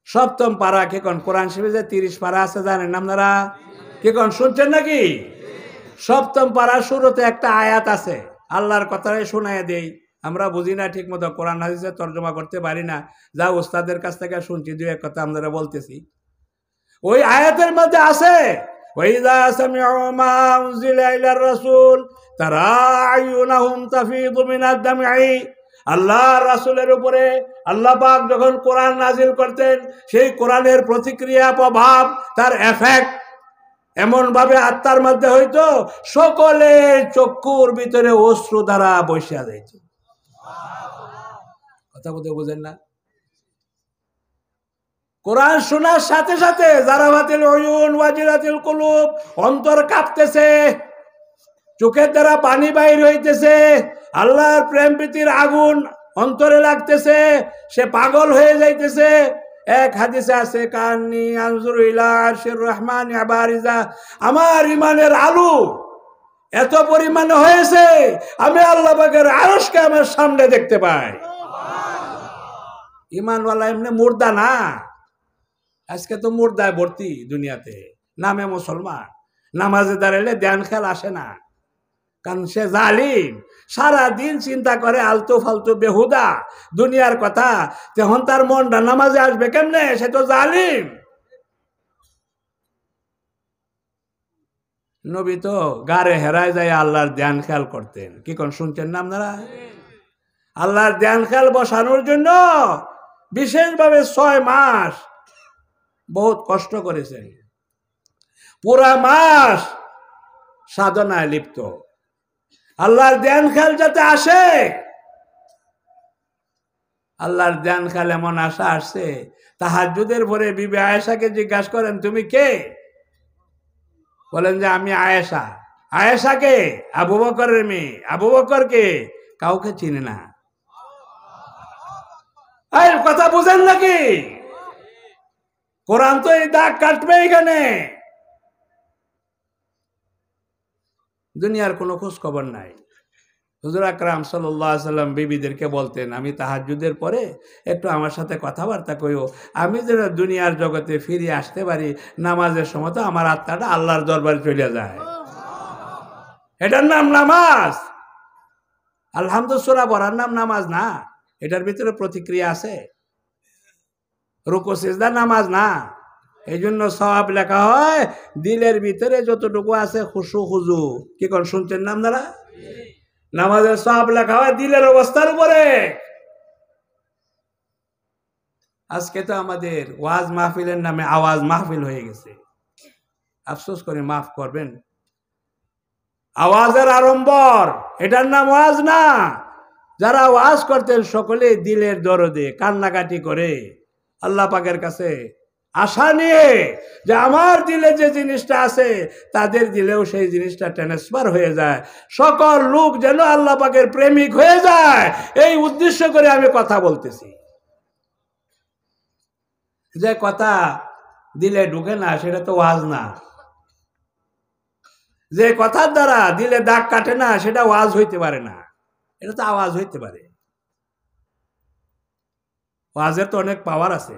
7ম পারা, কে কোন কোরআন শরীফে যে 30 পারা আছে জানেন আপনারা? কে কোন শুনছেন নাকি? 7ম পারা শুরুতে একটা আয়াত আছে, আল্লাহর কথাই শোনায় দেই, আমরা বুঝি না ঠিক মতো, কোরআন হাদিসে তর্জমা করতে পারি না, যা ওস্তাদের কাছ থেকে শুনছি 2 কথা আপনারা বলতেছি। ওই আয়াতের মধ্যে আছে ওয়াইযা সামি'উ মা উনজিলা ইলার রাসূল তারা আয়ুনাহুম তাফিদু মিনাদ দাম'i, আল্লাহর রাসূলের উপরে আল্লাহ পাক যখন কোরআন নাজিল করতেন, সেই কোরআনের প্রতিক্রিয়া, প্রভাব, তার এফেক্ট এমন ভাবে আত্মার মধ্যে হইতো, সকলের চক্ষুর ভিতরে অশ্রু দ্বারা বসিয়া যাইত। কথা বলতে বুঝেন না? কোরআন শোনার সাথে সাথে জারাবাতিল উয়ুন ওয়াজিলাতিল কুলুব, অন্তর কাঁপতেছে, চোখের দ্বারা পানি বাইর হইতেছে, আল্লাহর প্রেম প্রীতির আগুন অন্তরে লাগতেছে, সে পাগল হয়ে যাইতেছে। এক হাদিসে আছে কান্নি আনজুরু ইলা আরশির রহমান আবারিজা, আমার ইমানের আলো এত পরিমাণে হয়েছে আমি আল্লাহ পাকের আরশকে আমার সামনে দেখতে পাই। ইমানওয়ালা এমনি মুর্দা না, আজকে তো মুর্দায় ভর্তি দুনিয়াতে, নামে মুসলমান, নামাজে দাঁড়ালে ধ্যান খেয়াল আসে না, কারণ সে জালিম, সারাদিন চিন্তা করে আলতু ফালতু বেহুদা দুনিয়ার কথা, তখন তার মনটা নামাজে আসবে কেমনে? সে তো জালিম। নবী তো গারে হেরায় যায় আল্লাহর ধ্যান খেয়াল করতেন। কি কোন শুনছেন না আপনারা? আল্লাহর ধ্যান খেয়াল বসানোর জন্য বিশেষভাবে 6 মাস বহুত কষ্ট করেছেন, পুরা মাস সাধনায় লিপ্ত, আল্লাহর ধ্যান খেয়াল যাতে আসে। আল্লাহর ধ্যান খেয়াল এমন আশা আসছে, তাহাজ্জুদের পরে বিবি আয়েশাকে জিজ্ঞাসা করেন, তুমি কে? বলেন যে আমি আয়েশা। আয়েশা কে? আবু বকরের মেয়ে। আবু বকর কে? কাউকে চিনে না। এই কথা বুঝেন নাকি? কোরআন তো এই দাগ কাটবে এখানে। দুনিয়ার কোনো খোঁজ খবর নাই। হুজুর আকরাম সাল্লাল্লাহু আলাইহি সাল্লাম বিবিদেরকে বলতেন, আমি তাহাজ্জুদের পরে একটু আমার সাথে কথাবার্তা কইও, আমি যেন দুনিয়ার জগতে ফিরে আসতে পারি, নামাজের সময় তো আমার আত্মাটা আল্লাহর দরবারে চলে যায়। এটার নাম নামাজ। আলহামদুলিল্লাহ সূরা পড়ার নাম নামাজ না, এটার ভিতরে প্রতিক্রিয়া আছে। রুকু সিজদা নামাজ না। এই জন্য সওয়াব লেখা হয় দিলের ভিতরে যতটুকু আছে খুশু খুজু। কি কোন শুনছেন না আপনারা? নামাজের সওয়াব লেখা হয় দিলের অবস্থার উপরে। আজকে তো আমাদের ওয়াজ মাহফিলের নামে আওয়াজ মাহফিল হয়ে গেছে। আফসোস করে মাফ করবেন, আওয়াজের আড়ম্বর, এটার নাম ওয়াজ না। যারা ওয়াজ করতেন সকলে দিলের দরদে কান্নাকাটি করে আল্লাহ পাকের কাছে আশা নিয়ে যে আমার দিলে যে জিনিসটা আছে তাদের দিলেও সেই জিনিসটা ট্রান্সফার হয়ে যায়, সকল লোক যেন আল্লাহ পাকের প্রেমিক হয়ে যায়, এই উদ্দেশ্য করে আমি কথা বলতেছি। যে কথা দিলে ঢুকে না সেটা তো ওয়াজ না, যে কথার দ্বারা দিলে দাগ কাটে না সেটা ওয়াজ হইতে পারে না, এটা তো আওয়াজ হইতে পারে। ওয়াজের তো অনেক পাওয়ার আছে।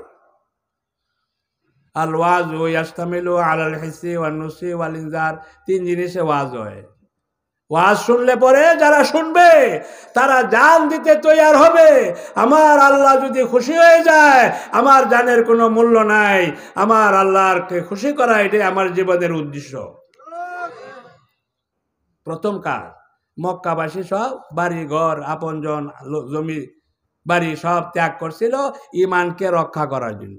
আল ওয়াজ ও ইয়াস্তামিলু আলাল হিসি ওয়ান নুসি ওয়াল ইনজার, 3 জিনিসে ওয়াজ হয়। ওয়াজ শুনলে পরে যারা শুনবে তারা জান দিতে তৈয়ার হবে। আমার আল্লাহ যদি খুশি হয়ে যায় আমার জানের কোনো মূল্য নাই, আমার আল্লাহকে খুশি করা এটাই আমার জীবনের উদ্দেশ্য। প্রথম কাজ, মক্কাবাসী সব বাড়ি ঘর আপনজন জমি বাড়ি সব ত্যাগ করছিল ঈমানকে রক্ষা করার জন্য।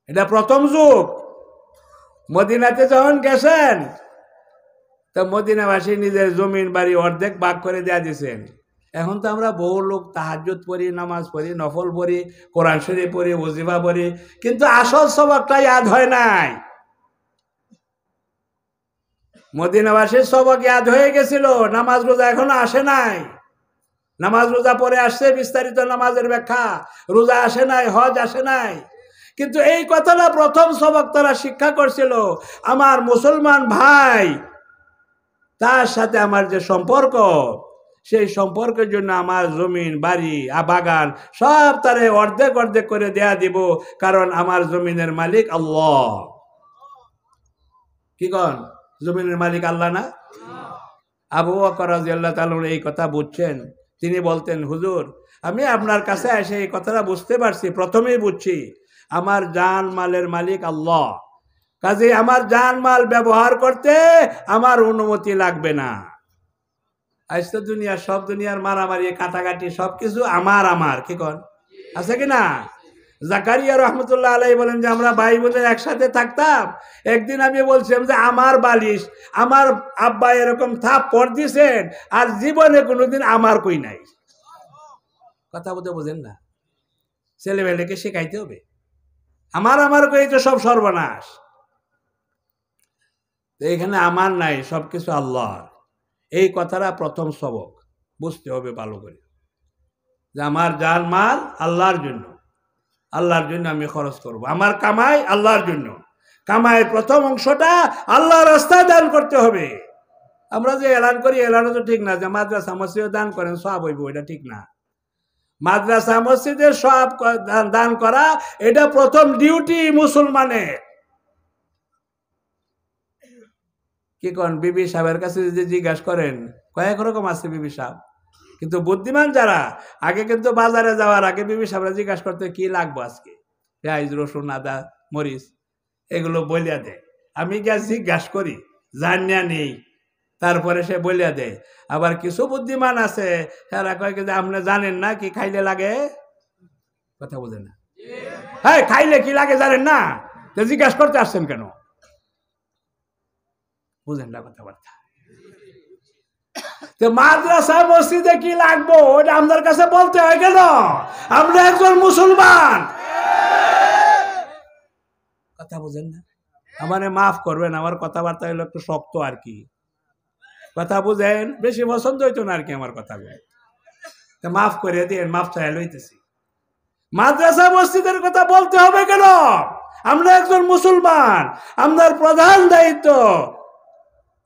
এটা প্রথম যুগ। মদিনাতে যখন গেছেন তো মদিনাবাসী নিজের জমিন বাড়ি অর্ধেক ভাগ করে দেয়া দিয়েছেন। এখন তো আমরা বহু লোক তাহাজ্জুদ পড়ি, নামাজ পড়ি, নফল পড়ি, কোরআন শরীফ পড়ি, ওজিফা পড়ি, কিন্তু আসল সবকটা ইয়াদ হয় নাই। মদিনাবাসীর সবক ইয়াদ হয়ে গেছিল, নামাজ রোজা এখনো আসে নাই। নামাজ রোজা পরে আসছে বিস্তারিত নামাজের ব্যাখ্যা, রোজা আসে নাই, হজ আসে নাই। কিন্তু এই কথাটা প্রথম সবক তারা শিক্ষা করছিল, আমার মুসলমান ভাই তার সাথে আমার যে সম্পর্ক, সেই সম্পর্কের জন্য আমার জমিন বাড়ি বাগান সব তারে অর্ধেক অর্ধেক করে দেয়া দিব, কারণ আমার জমিনের মালিক আল্লাহ। কি কন? জমিনের মালিক আল্লাহ না? আবু বকর রাদিয়াল্লাহু তাআলা এই কথা বুঝছেন। তিনি বলতেন, হুজুর আমি আপনার কাছে এসে এই কথাটা বুঝতে পারছি, প্রথমেই বুঝছি আমার জান মালের মালিক আল্লাহ, কাজে আমার জান মাল ব্যবহার করতে আমার অনুমতি লাগবে না। আজ তো দুনিয়ার সব দুনিয়ার মারামারি কাটাকাটি সবকিছু আমার আমার, কি কন আছে কিনা? জাকারিয়া রহমতুল্লাহ আলাইহি বলেন যে আমরা ভাই বোনের একসাথে থাকতাম, একদিন আমি বলছিলাম যে আমার বালিশ আমার আব্বা এরকম থাপ্পড় দিয়েছেন আর জীবনে কোনোদিন আমার কই নাই। কথা বলতে বোঝেন না? ছেলেমেয়েকে শেখাইতে হবে, আমার আমার কই তো সব সর্বনাশ। এখানে আমার নাই, সবকিছু আল্লাহর। এই কথাটা প্রথম সবক বুঝতে হবে ভালো করে, যে আমার জান মাল আল্লাহর জন্য, আল্লাহর জন্য আমি খরচ করব, আমার কামাই আল্লাহর জন্য। কামাইয়ের প্রথম অংশটা আল্লাহর রাস্তায় দান করতে হবে। আমরা যে এলান করি, এলানও তো ঠিক না যে মাদ্রাসা মসজিদে দান করেন সওয়াব হইব, এটা ঠিক না। মাদ্রাসা মসজিদের সওয়াব দান করা এটা প্রথম ডিউটি মুসলমানের। কি করেন, বিবি সাহেবের কাছে যদি জিজ্ঞাসা করেন কয়েক রকম আছে বিবি সাহেব, কিন্তু বুদ্ধিমান যারা আগে কিন্তু বাজারে যাওয়ার আগে বিবি সাহেবরা জিজ্ঞাসা করতে কি লাগবো আজকে, পেঁয়াজ রসুন আদা মরিচ এগুলো বলিয়া দেয়। আমি গিয়া জিজ্ঞাসা করি, জানিয়া নেই, তারপরে সে বলিয়া দেয়। আবার কিছু বুদ্ধিমান আছে তারা কয় যে আপনি জানেন না কি খাইলে লাগে, কথা বোঝেন না, হ্যাঁ খাইলে কি লাগে জানেন না, তো জিজ্ঞাসা করতে আসছেন কেন, বুঝেন না কথাবার্তা। মাদ্রাসা মসজিদে কি লাগবো ওটা আমাদের কাছে বলতে হয় কেন? আমরা একজন মুসলমান, কথা বুঝেন না। আমারে মাফ করবেন, আমার কথাবার্তা হলো একটু শক্ত আর কি, কথা বুঝেন, বেশি পছন্দ হইতো না আর কি আমার কথাগুলো, মাফ করে দিন, মাফ চাই লইতেছি। মাদ্রাসা মসজিদের কথা বলতে হবে কেন? আমরা একজন মুসলমান, আমাদের প্রধান দায়িত্ব,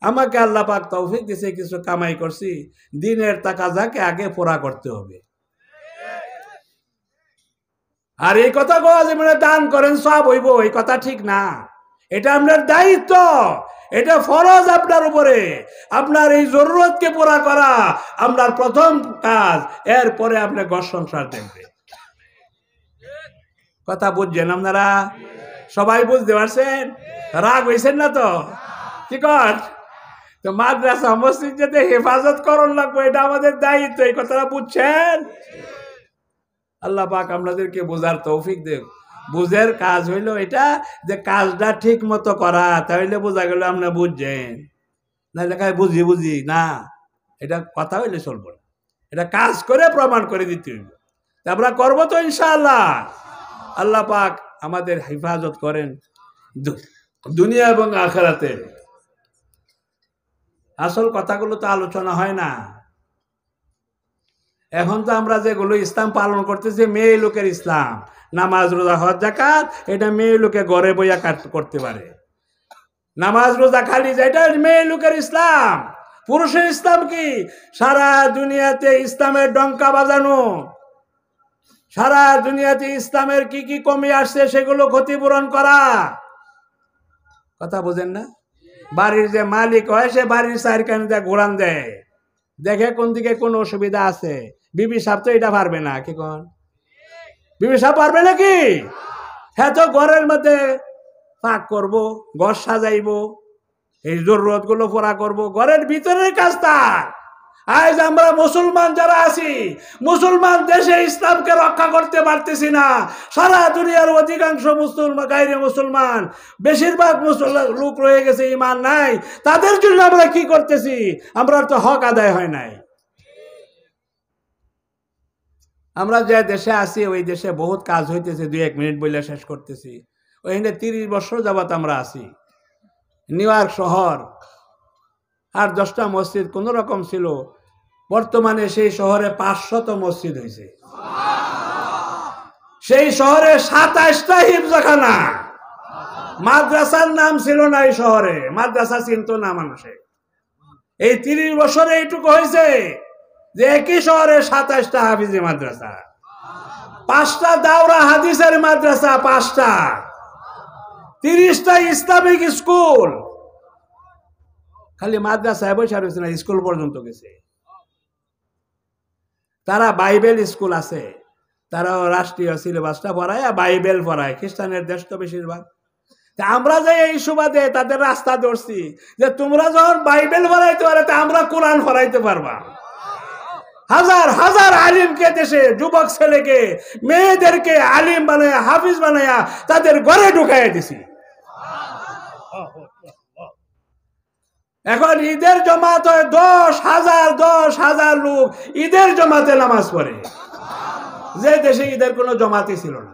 আমাকে আল্লাহ পাক তৌফিক দিয়েছে, কিছু কামাই করছি, দিনের তাকাজাকে আগে পুরা করতে হবে। আর এই কথা কওয়া যে মানে দান করেন সব হইব, এই কথা ঠিক না। এটা আপনার দায়িত্ব, এটা ফরজ আপনার উপরে। আপনার এই জরুরতকে পুরা করা আপনার প্রথম কাজ, এরপরে আপনি ঘর সংসার দেখবেন। কথা বুঝছেন আপনারা? সবাই বুঝতে পারছেন? রাগ হয়েছেন না তো? কি কর, তো মাদ্রাসা মসজিদ যাতে হেফাজত করণ লাগবে, এটা আমাদের দায়িত্ব, এই কথাটা বুঝছেন? আল্লাহ পাক আপনাদেরকে বোঝার তৌফিক দেব। বুঝের কাজ হইল এটা যে কাজটা ঠিক মতো করা, তাহলে বোঝা গেল আপনি বুঝছেন, না লেখায় বুঝি বুঝি না, এটা কথা হইলে চলবো না, এটা কাজ করে প্রমাণ করে দিতে হইব। আমরা করবো তো ইনশাআল্লাহ। আল্লাহ পাক আমাদের হেফাজত করেন দুনিয়া এবং আখিরাতে। আসল কথাগুলো তো আলোচনা হয় না। এখন তো আমরা যেগুলো ইসলাম পালন করতেছি, মেয়ে লোকের ইসলাম, নামাজ রোজা হজ যাকাত, এটা মেয়ে লোকে ঘরে বইয়া করতে পারে। নামাজ রোজা খালি এটা মেয়ে লোকের ইসলাম। পুরুষের ইসলাম কি? সারা দুনিয়াতে ইসলামের ডঙ্কা বাজানো, সারা দুনিয়াতে ইসলামের কি কি কমি আসছে সেগুলো ক্ষতিপূরণ করা। কথা বোঝেন না? বাড়ির যে মালিক হয় সে বাড়ির চারখানে ঘোরান দেয়, দেখে কোন দিকে কোন অসুবিধা আছে। বিবি সাহেব তো এটা পারবে না, কি কোন বিবি সাহেব পারবে নাকি? হ্যাঁ, তো ঘরের মধ্যে পাক করব, ঘর সাজাইব, এই জরুরত গুলো পুরা করব, ঘরের ভিতরের কাজ তার। আজ আমরা মুসলমান যারা আছি, মুসলমান দেশে ইসলামকে রক্ষা করতে পারতেছি না। সারা দুনিয়ার অধিকাংশ মুসলমান গায়রে মুসলমান, বেশিরভাগ মুসলমান লোক রয়ে গেছে ঈমান নাই। তাদের জন্য আমরা কি করতেছি? আমরা তো হক আদায় হয় নাই। আমরা যে দেশে আছি ওই দেশে বহুত কাজ হইতেছে, 2-1 মিনিট বলে শেষ করতেছি। ওইখানে 30 বছর যাবত আমরা আছি। নিউ ইয়র্ক শহর 8-10টা মসজিদ কোন রকম ছিল, বর্তমানে সেই শহরে 500 মসজিদ হয়েছে। সেই শহরে 27টা হিফজখানা। মাদ্রাসার নাম ছিল না এই শহরে, মাদ্রাসা চিনত না মানুষে। এই 30 বছরে এইটুকু হয়েছে যে একই শহরে 27টা হাফিজি মাদ্রাসা, 5টা দাওরা হাদিসের মাদ্রাসা, 5টা, 30টা ইসলামিক স্কুল। খালি মাদ্রাসায় বসে রয়েছে না, স্কুল পর্যন্ত গেছে। তারা বাইবেল স্কুল আছে, তারাও রাষ্ট্রীয় সিলেবাসটা পড়ায়, বাইবেল পড়ায়। খ্রিস্টানের দেশ তো বেশিরভাগ। আমরা যে এই সুবাদে তাদের রাস্তা ধরছি যে তোমরা যখন বাইবেল পড়াইতে পারে, আমরা কোরআন পড়াইতে পারবা। হাজার হাজার আলিমকে দেশে, যুবক ছেলেকে মেয়েদেরকে আলিম বানায়া, হাফিজ বানায়া তাদের ঘরে ঢুকাই দিছি। এখন ঈদের জমাত হয় 10,000 লোক ঈদের জমাতে নামাজ পড়ে, যে দেশে ঈদের কোনো জমাতই ছিল না।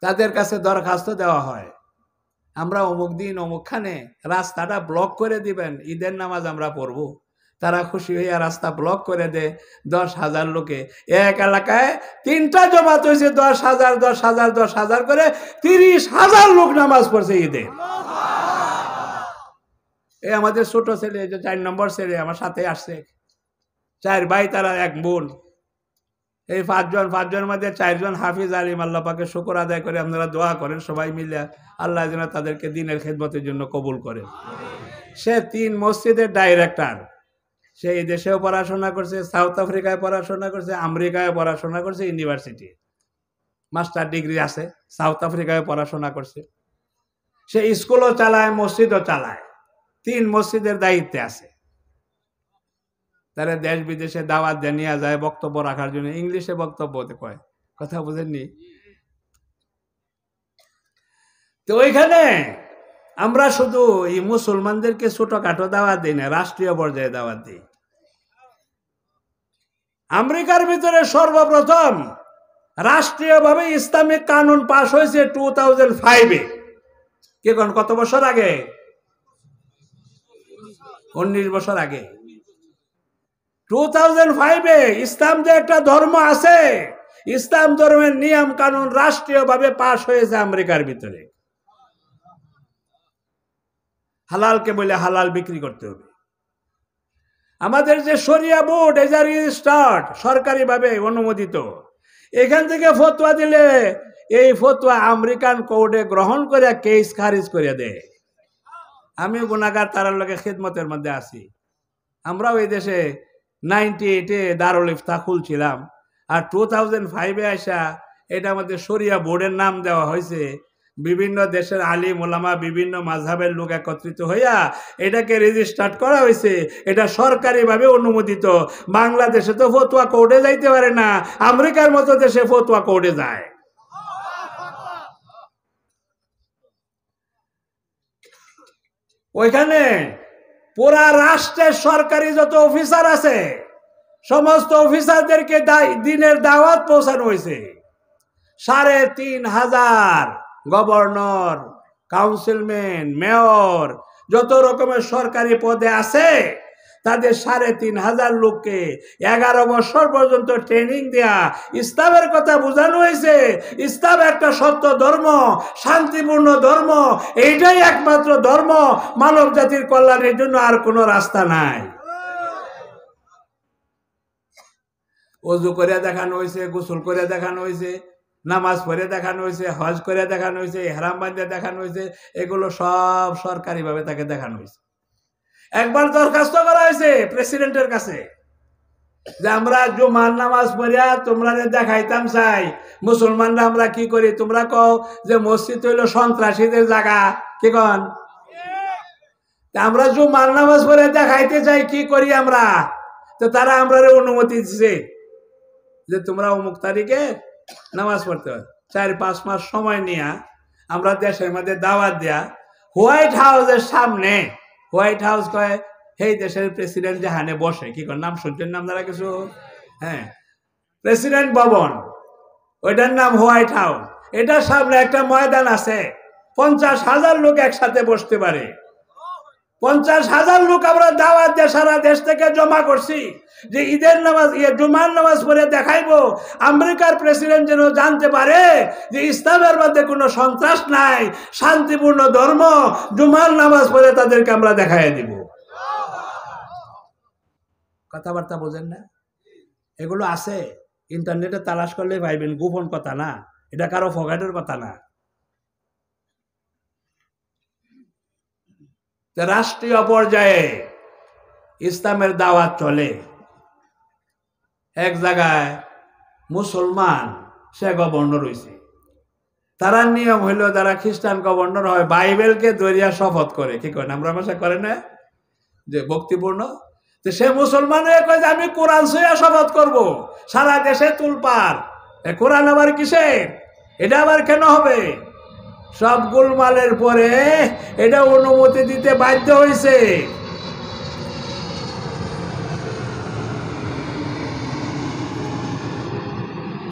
তাদের কাছে দরখাস্ত দেওয়া হয়, আমরা অমুক দিন অমুকখানে রাস্তাটা ব্লক করে দিবেন, ঈদের নামাজ আমরা পড়বো। তারা খুশি হইয়া রাস্তা ব্লক করে দেয় 10,000 লোকে। এক এলাকায় 3টা জমাত হয়েছে, 10,000 10,000 10,000 করে 30,000 লোক নামাজ পড়ছে ঈদে। এই আমাদের ছোট ছেলে, যে 4 নম্বর ছেলে আমার সাথে আসছে, 4 ভাই তারা 1 বোন। এই 5জনের মধ্যে 4জন হাফিজ আলিম। আল্লাহ পাকে শুকর আদায় করে আপনারা দোয়া করেন সবাই মিলে, আল্লাহ যেন তাদেরকে দিনের খেদমতের জন্য কবুল করেন। সে 3 মসজিদের ডাইরেক্টর। সে এই দেশেও পড়াশোনা করছে, সাউথ আফ্রিকায় পড়াশোনা করছে, আমেরিকায় পড়াশোনা করছে, ইউনিভার্সিটি মাস্টার ডিগ্রি আছে, সাউথ আফ্রিকায় পড়াশোনা করছে। সে স্কুলও চালায়, মসজিদও চালায়, 3 মসজিদের দায়িত্বে আছে। তারা দেশ বিদেশে দাওয়াত দিয়ে নিয়ে যায় বক্তব্য রাখার জন্য, ইংলিশে বক্তব্য কয়, কথা বুঝেননি? তো ওইখানে আমরা শুধু এই মুসলমানদেরকে ছোটখাটো দাওয়াত দিই না, রাষ্ট্রীয় পর্যায়ে দাওয়াত দিই। আমেরিকার ভিতরে সর্বপ্রথম রাষ্ট্রীয়ভাবে ইসলামিক কানুন পাশ হয়েছে 2005-এ। কে কোন কত বছর আগে? 19 বছর আগে। 2005-এ ইসলাম যে একটা ধর্ম আছে, ইসলাম ধর্মের নিয়ম কানুন রাষ্ট্রীয়ভাবে পাশ হয়েছে আমেরিকার ভিতরে। হালালকে বলে হালাল বিক্রি করতে হবে। আমাদের যে শরিয়া বোর্ড, এজ আ রেজিস্টার্ড, সরকারিভাবে অনুমোদিত, এখান থেকে ফতোয়া দিলে এই ফতোয়া আমেরিকান কোর্টে গ্রহণ করে কেস খারিজ করে দেয়। আমি গুনাহগার, তার লগে খিদমতের মধ্যে আছি। আমরাও এই দেশে 98-এ দারুল ইফতা খুলছিলাম, আর 2005-এ আসা এটা আমাদের শরিয়া বোর্ডের নাম দেওয়া হয়েছে। বিভিন্ন দেশের আলিম ওলামা, বিভিন্ন মাযহাবের লোক একত্রিত হইয়া এটাকে রেজিস্টার্ড করা হয়েছে। এটা সরকারিভাবে অনুমোদিত। বাংলাদেশে তো ফতোয়া কোর্টে যাইতে পারে না, আমেরিকার মতো দেশে ফতোয়া কোর্টে যায়। ওইখানে পুরা রাষ্ট্রের সরকারি যত অফিসার আছে, সমস্ত অফিসারদেরকে দিনের দাওয়াত পৌঁছানো হয়েছে। 3,500 গভর্নর, কাউন্সিলম্যান, মেয়র, যত রকমের সরকারি পদে আছে তাদের 3,500 লোককে 11 বছর পর্যন্ত ট্রেনিং দেয়া ইসলামের কথা বোঝানো হয়েছে। ইসলাম একটা সত্য ধর্ম, শান্তিপূর্ণ ধর্ম, এইটাই একমাত্র ধর্ম, মানব জাতির কল্যাণের জন্য আর কোনো রাস্তা নাই। ওযু করে দেখানো হয়েছে, গোসল করে দেখানো হয়েছে, নামাজ পড়ে দেখানো হয়েছে, হজ করে দেখানো হয়েছে, ইহরাম বাঁধে দেখানো হয়েছে। এগুলো সব সরকারিভাবে তাকে দেখানো হয়েছে। একবার দরখাস্ত করা হয়েছে প্রেসিডেন্টের কাছে যে আমরা জুমার নামাজ পড়িয়া তোমরা দেখাইতাম চাই। মুসলমানরা আমরা কি করি? তোমরা কও যে মসজিদ হইল সন্ত্রাসীদের জায়গা, কি কন? আমরা জুমার নামাজ পড়ে দেখাইতে চাই, কি করি আমরা? তো তারা আমরা অনুমতি দিচ্ছে যে তোমরা অমুক তারিখে নামাজ পড়তে হয়। 4-5 মাস সময় নিয়ে আমরা দেশের মধ্যে দাওয়াত দেয়া, হোয়াইট হাউসের সামনে, হোয়াইট হাউস কয় এই দেশের প্রেসিডেন্ট যেখানে বসে, কি কর নাম শুনছেন নাম দ্বারা কিছু? হ্যাঁ, প্রেসিডেন্ট ভবন, ওইটার নাম হোয়াইট হাউস। এটার সামনে একটা ময়দান আছে, 50,000 লোক একসাথে বসতে পারে। 50,000 লোক আমরা দাওয়াত দিয়ে সারা দেশ থেকে জমা করছি যে ঈদের নামাজ, জুমার নামাজ পড়ে দেখাইবো। আমেরিকার প্রেসিডেন্ট যেন জানতে পারে যে ইসলামের মধ্যে কোনো সন্ত্রাস নাই, শান্তিপূর্ণ ধর্ম। জুমার নামাজ পড়ে তাদেরকে আমরা দেখাই দিব। কথাবার্তা বোঝেন না? এগুলো আছে, ইন্টারনেটে তালাশ করলে পাইবেন, গোপন কথা না, এটা কারো ফগাটের কথা না। রাষ্ট্রীয় পর্যায়ে ইসলামের দাওয়াত চলে। এক জায়গায় মুসলমান সে গভর্নর হয়েছে, তারা নিয়ম হইল যারা খ্রিস্টান গভর্নর হয় বাইবেলকে দরিয়া শপথ করে, কি করেন আমরা ভাষা করে না যে ভক্তিপূর্ণ। তো সে মুসলমান হয়ে কয় যে আমি কোরআন ছুঁয়া শপথ করব। সারা দেশে তুলপার, কোরআন আবার কিসের, এটা আবার কেন হবে? সব গোলমালের পরে এটা অনুমতি দিতে বাধ্য হয়েছে।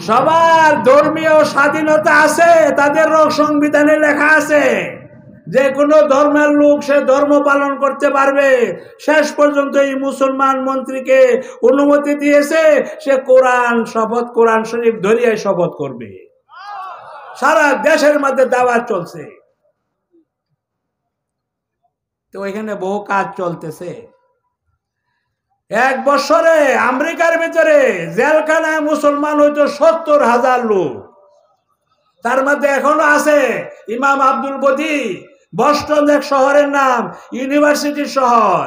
সবার ধর্মীয় স্বাধীনতা আছে, তাদের সংবিধানে লেখা আছে যে কোনো ধর্মের লোক সে ধর্ম পালন করতে পারবে। শেষ পর্যন্ত এই মুসলমান মন্ত্রীকে অনুমতি দিয়েছে সে কোরআন শরীফ ধরিয়ে শপথ করবে। সারা দেশের মধ্যে দাওয়াত চলছে, তো এখানে বহু কাজ চলতেছে। এক বছরে আমেরিকার ভিতরে জেলখানায় মুসলমান হইতো 70,000 লোক। তার মধ্যে এখনো আছে ইমাম আব্দুল বদি, বস্টন এক শহরের নাম, ইউনিভার্সিটির শহর।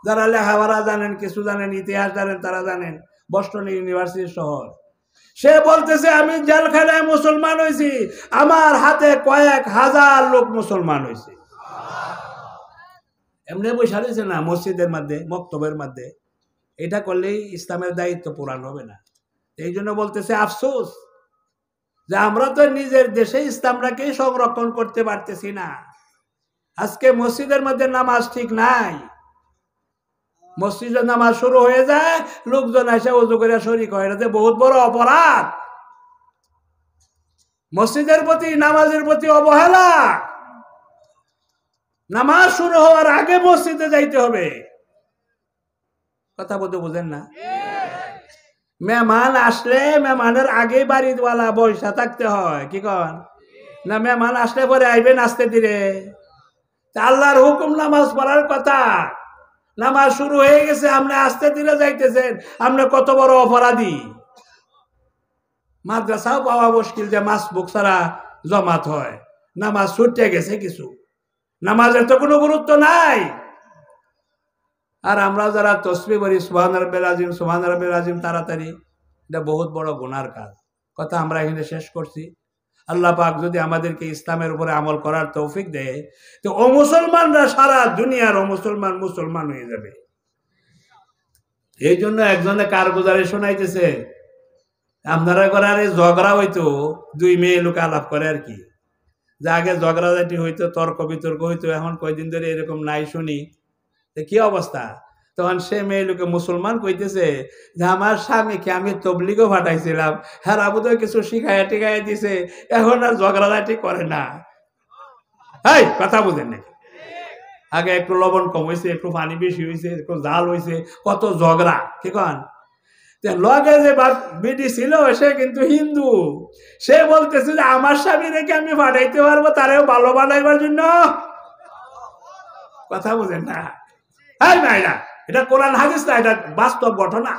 যারা লেখাপড়া জানেন, কিছু জানেন, ইতিহাস জানেন, তারা জানেন বস্টন ইউনিভার্সিটির শহর। সে বলতেছে আমি জেলখানায় মুসলমান হয়েছি, আমার হাতে কয়েক হাজার লোক মুসলমান হয়েছে। এমনি বৈশা রয়েছে না মসজিদের মধ্যে, মক্তবের মধ্যে। এটা করলেই ইসলামের দায়িত্ব পূরণ হবে না। এই জন্য বলতেছে আফসোস যে আমরা তো নিজের দেশে ইসলামটাকে সংরক্ষণ করতে পারতেছি না। আজকে মসজিদের মধ্যে নামাজ ঠিক নাই, মসজিদের নামাজ শুরু হয়ে যায়, লোকজন এসে ওযু করে শরীক হয়, এটা বহুত বড় অপরাধ। মসজিদের প্রতি, নামাজের প্রতি অবহেলা। নামাজ শুরু হওয়ার আগে মসজিদে যাইতে হবে। কথা বলতে বুঝেন না? মেহমান আসলে মেহমানের আগে বাড়িওয়ালা বৈশা থাকতে হয়, কি কন না? মেহমান আসলে পরে আইবেন আস্তে ধীরে। আল্লাহর হুকুম নামাজ পড়ার কথা, নামাজ শুরু হয়ে গেছে, আপনি আস্তে ধীরে যাইতেছেন, আপনি কত বড় অপরাধী। মাদ্রাসাও পাওয়া মুশকিল যে মাসবুক ছাড়া জমাত হয়, নামাজ ছুটে গেছে কিছু, নামাজের তো কোনো গুরুত্ব নাই। আর আমরা যারা তসবিহ পড়ি সুবহান রাব্বিল আযীম, সুবহান রাব্বিল আযীম তাড়াতাড়ি, এটা বহুত বড় গুনার কাজ। কথা আমরা এখানে শেষ করছি। আল্লাহ পাক যদি আমাদেরকে ইসলামের উপরে আমল করার তৌফিক দেয়, তো ও মুসলমানরা সারা দুনিয়ার ও মুসলমান হয়ে যাবে। এই জন্য একজনে কারগুজারি শোনাইতেছে, আপনারা করারে ঝগড়া হইতো, দুই মেয়ে লোক আলাপ করে আর কি, যে আগে ঝগড়াঝাটি হইতো, তর্ক বিতর্ক হইতো, এখন কয়দিন ধরে এরকম নাই শুনি। কি অবস্থা? তখন সে মেয়ে লোকে মুসলমান কইতেছে যে আমার স্বামীকে আমি তবলিগও ফাটাইছিলাম, হ্যাঁ বোধহয় কিছু শিখাইয়া টিখাইয়া দিছে, এখন আর ঝগড়াঝাটি করে না। এই কথা বুঝেন নাকি? আগে একটু লবণ কম হয়েছে, একটু পানি বেশি হয়েছে, একটু জাল হয়েছে, কত ঝগড়া, কি কন? লগে যে বিডি ছিল সে কিন্তু হিন্দু, সে বলতেছে যে আমার স্বামী রেখে আমি ফাটাইতে পারবো তারেও ভালো বানাইবার জন্য। কথা বুঝেন না? এটা কোরআন হাদিস না, এটা বাস্তব ঘটনা।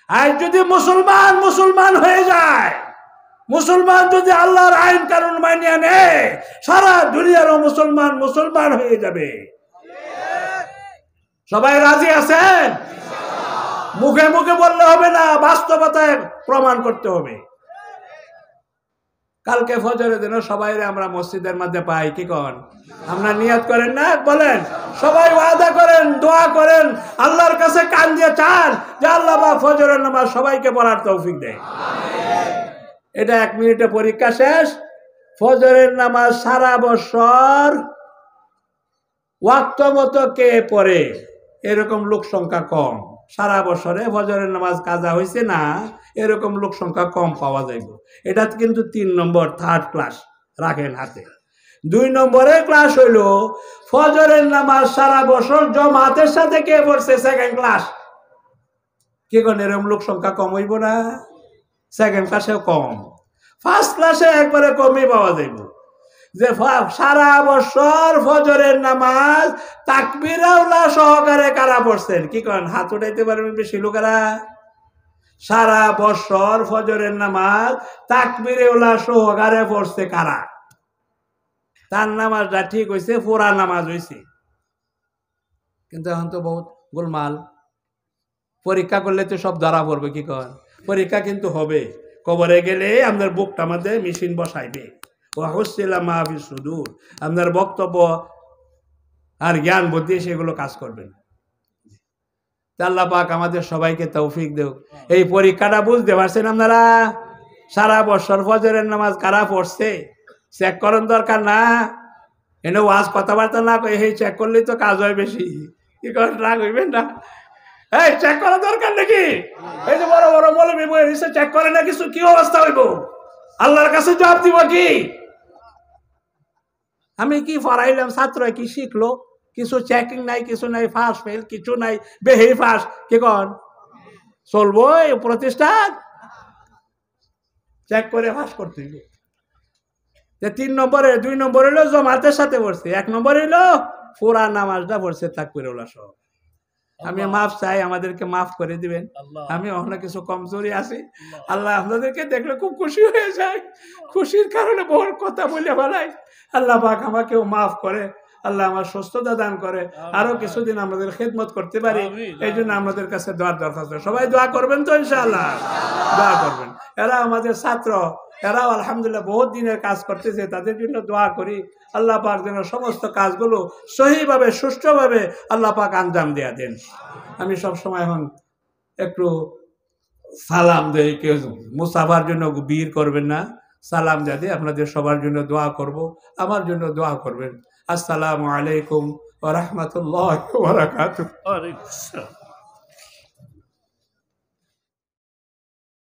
আর যদি মুসলমান হয়ে যায়, মুসলমান যদি আল্লাহর আইন কানুন মানিয়ে নেয়, সারা দুনিয়ারও মুসলমান হয়ে যাবে। সবাই রাজি আছেন? মুখে মুখে বললে হবে না, বাস্তবতায় প্রমাণ করতে হবে। কালকে ফজরের দিন সবাই আমরা মসজিদের মধ্যে পাই, কি কন? আমরা নিয়ত করেন না? বলেন সবাই, ওয়াদা করেন, দোয়া করেন, আল্লাহর কাছে কান দিয়ে চান যে আল্লাহ পাক ফজরের নামাজ সবাইকে পড়ার তৌফিক দেয়। এটা 1 মিনিটে পরীক্ষা শেষ। ফজরের নামাজ সারা বছর ওয়াক্ত মতো কে পড়ে, এরকম লোক সংখ্যা কম। সারা বছরে ফজরের নামাজ কাজা হয়েছে না, এরকম লোক সংখ্যা কম পাওয়া যাইব। এটা কিন্তু 3 নম্বর, 3rd ক্লাস রাখেন হাতে। 2 নম্বরের ক্লাস হইল ফজরের নামাজ সারা বছর জামাতের সাথে কে পড়ছে, 2nd ক্লাস। কি কোন এরকম লোক সংখ্যা কম হইব না? 2nd ক্লাসেও কম, 1st ক্লাসে একবারে কমই পাওয়া যাইব। যে সারা বছর ফজরের নামাজ তাকবীরাউলা সহকারে কারা পড়ছেন, কি করেন? হাত উঠাইতে পারবেন বেশি লোকেরা? সারা বছর ফজরের নামাজ তাকবীরাউলা সহকারে পড়ছে কারা? তার নামাজটা ঠিক হয়েছে, পুরা নামাজ হয়েছে। কিন্তু এখন তো বহুত গোলমাল। পরীক্ষা করলে তো সব ধরা পড়বে, কি করেন? পরীক্ষা কিন্তু হবে। কবরে গেলে আপনার বুকটা মধ্যে মেশিন বসাইবে, আপনার বক্তব্য আর জ্ঞান বুদ্ধি সেগুলো কাজ করবেন। আল্লাহ পাক আমাদের সবাইকে তৌফিক দেও। এই পরীক্ষাটা বুঝতে পারছেন আপনারা? সারা বছর ফজরের নামাজ কারা পড়ছে চেক করার দরকার না? এনে ওয়াজ কথাবার্তা না কই এই চেক করলেই তো কাজ হয় বেশি, কি করেন? রাগ হইবেন না? এই চেক করা দরকার নাকি? এই যে বড় বড় মৌলবী বই এসে চেক করে না কিছু, কি অবস্থা হইব? আল্লাহর কাছে জবাব দিব কি? আমি কি পড়াইলাম, ছাত্র কি শিখলো? কিছু চেকিং নাই, কিছু নাই, ফার্স্ট ফেল কিছু নাই, বেহে ফার্স্ট কি কন চলবো এই প্রতিষ্ঠান? চেক করে পাস করতে হইব। 3 নম্বরে 2 নম্বর হইলো জমাতের সাথে পড়ছে, 1 নম্বর হইলো পুরা নামাজটা পড়ছে তাকবীরুল্লাহ সহ। আমি মাফ চাই, আমাদেরকে মাফ করে দিবেন। আমি অনেক কিছু কমজোরি আছি, আল্লাহ আপনাদেরকে দেখলে খুব খুশি হয়ে যায়, খুশির কারণে বহু কথা বলে ফেলাই। আল্লাহ পাক আমাকেও মাফ করে, আল্লাহ আমার সুস্থতা দান করে, আরো কিছুদিন আমাদের খেদমত করতে পারি, এই জন্য আমাদের কাছে দোয়ার দরখাস্ত। সবাই দোয়া করবেন তো ইনশাআল্লাহ? দোয়া করবেন। এরা আমাদের ছাত্র, এরাও আলহামদুলিল্লাহ বহুত দিনের কাজ করতেছে, তাদের জন্য দোয়া করি আল্লাহ পাক যেন সমস্ত কাজগুলো সহিভাবে সুষ্ঠুভাবে আল্লাহ পাক আঞ্জাম দেয়া দেন। আমি সবসময় এখন একটু সালাম দেই, কেউ মুসাফার জন্য বীর করবেন না, সালাম দিয়ে আপনাদের সবার জন্য দোয়া করব, আমার জন্য দোয়া করবেন। আসসালামু আলাইকুম ওয়া রাহমাতুল্লাহি ওয়া বারাকাতুহু।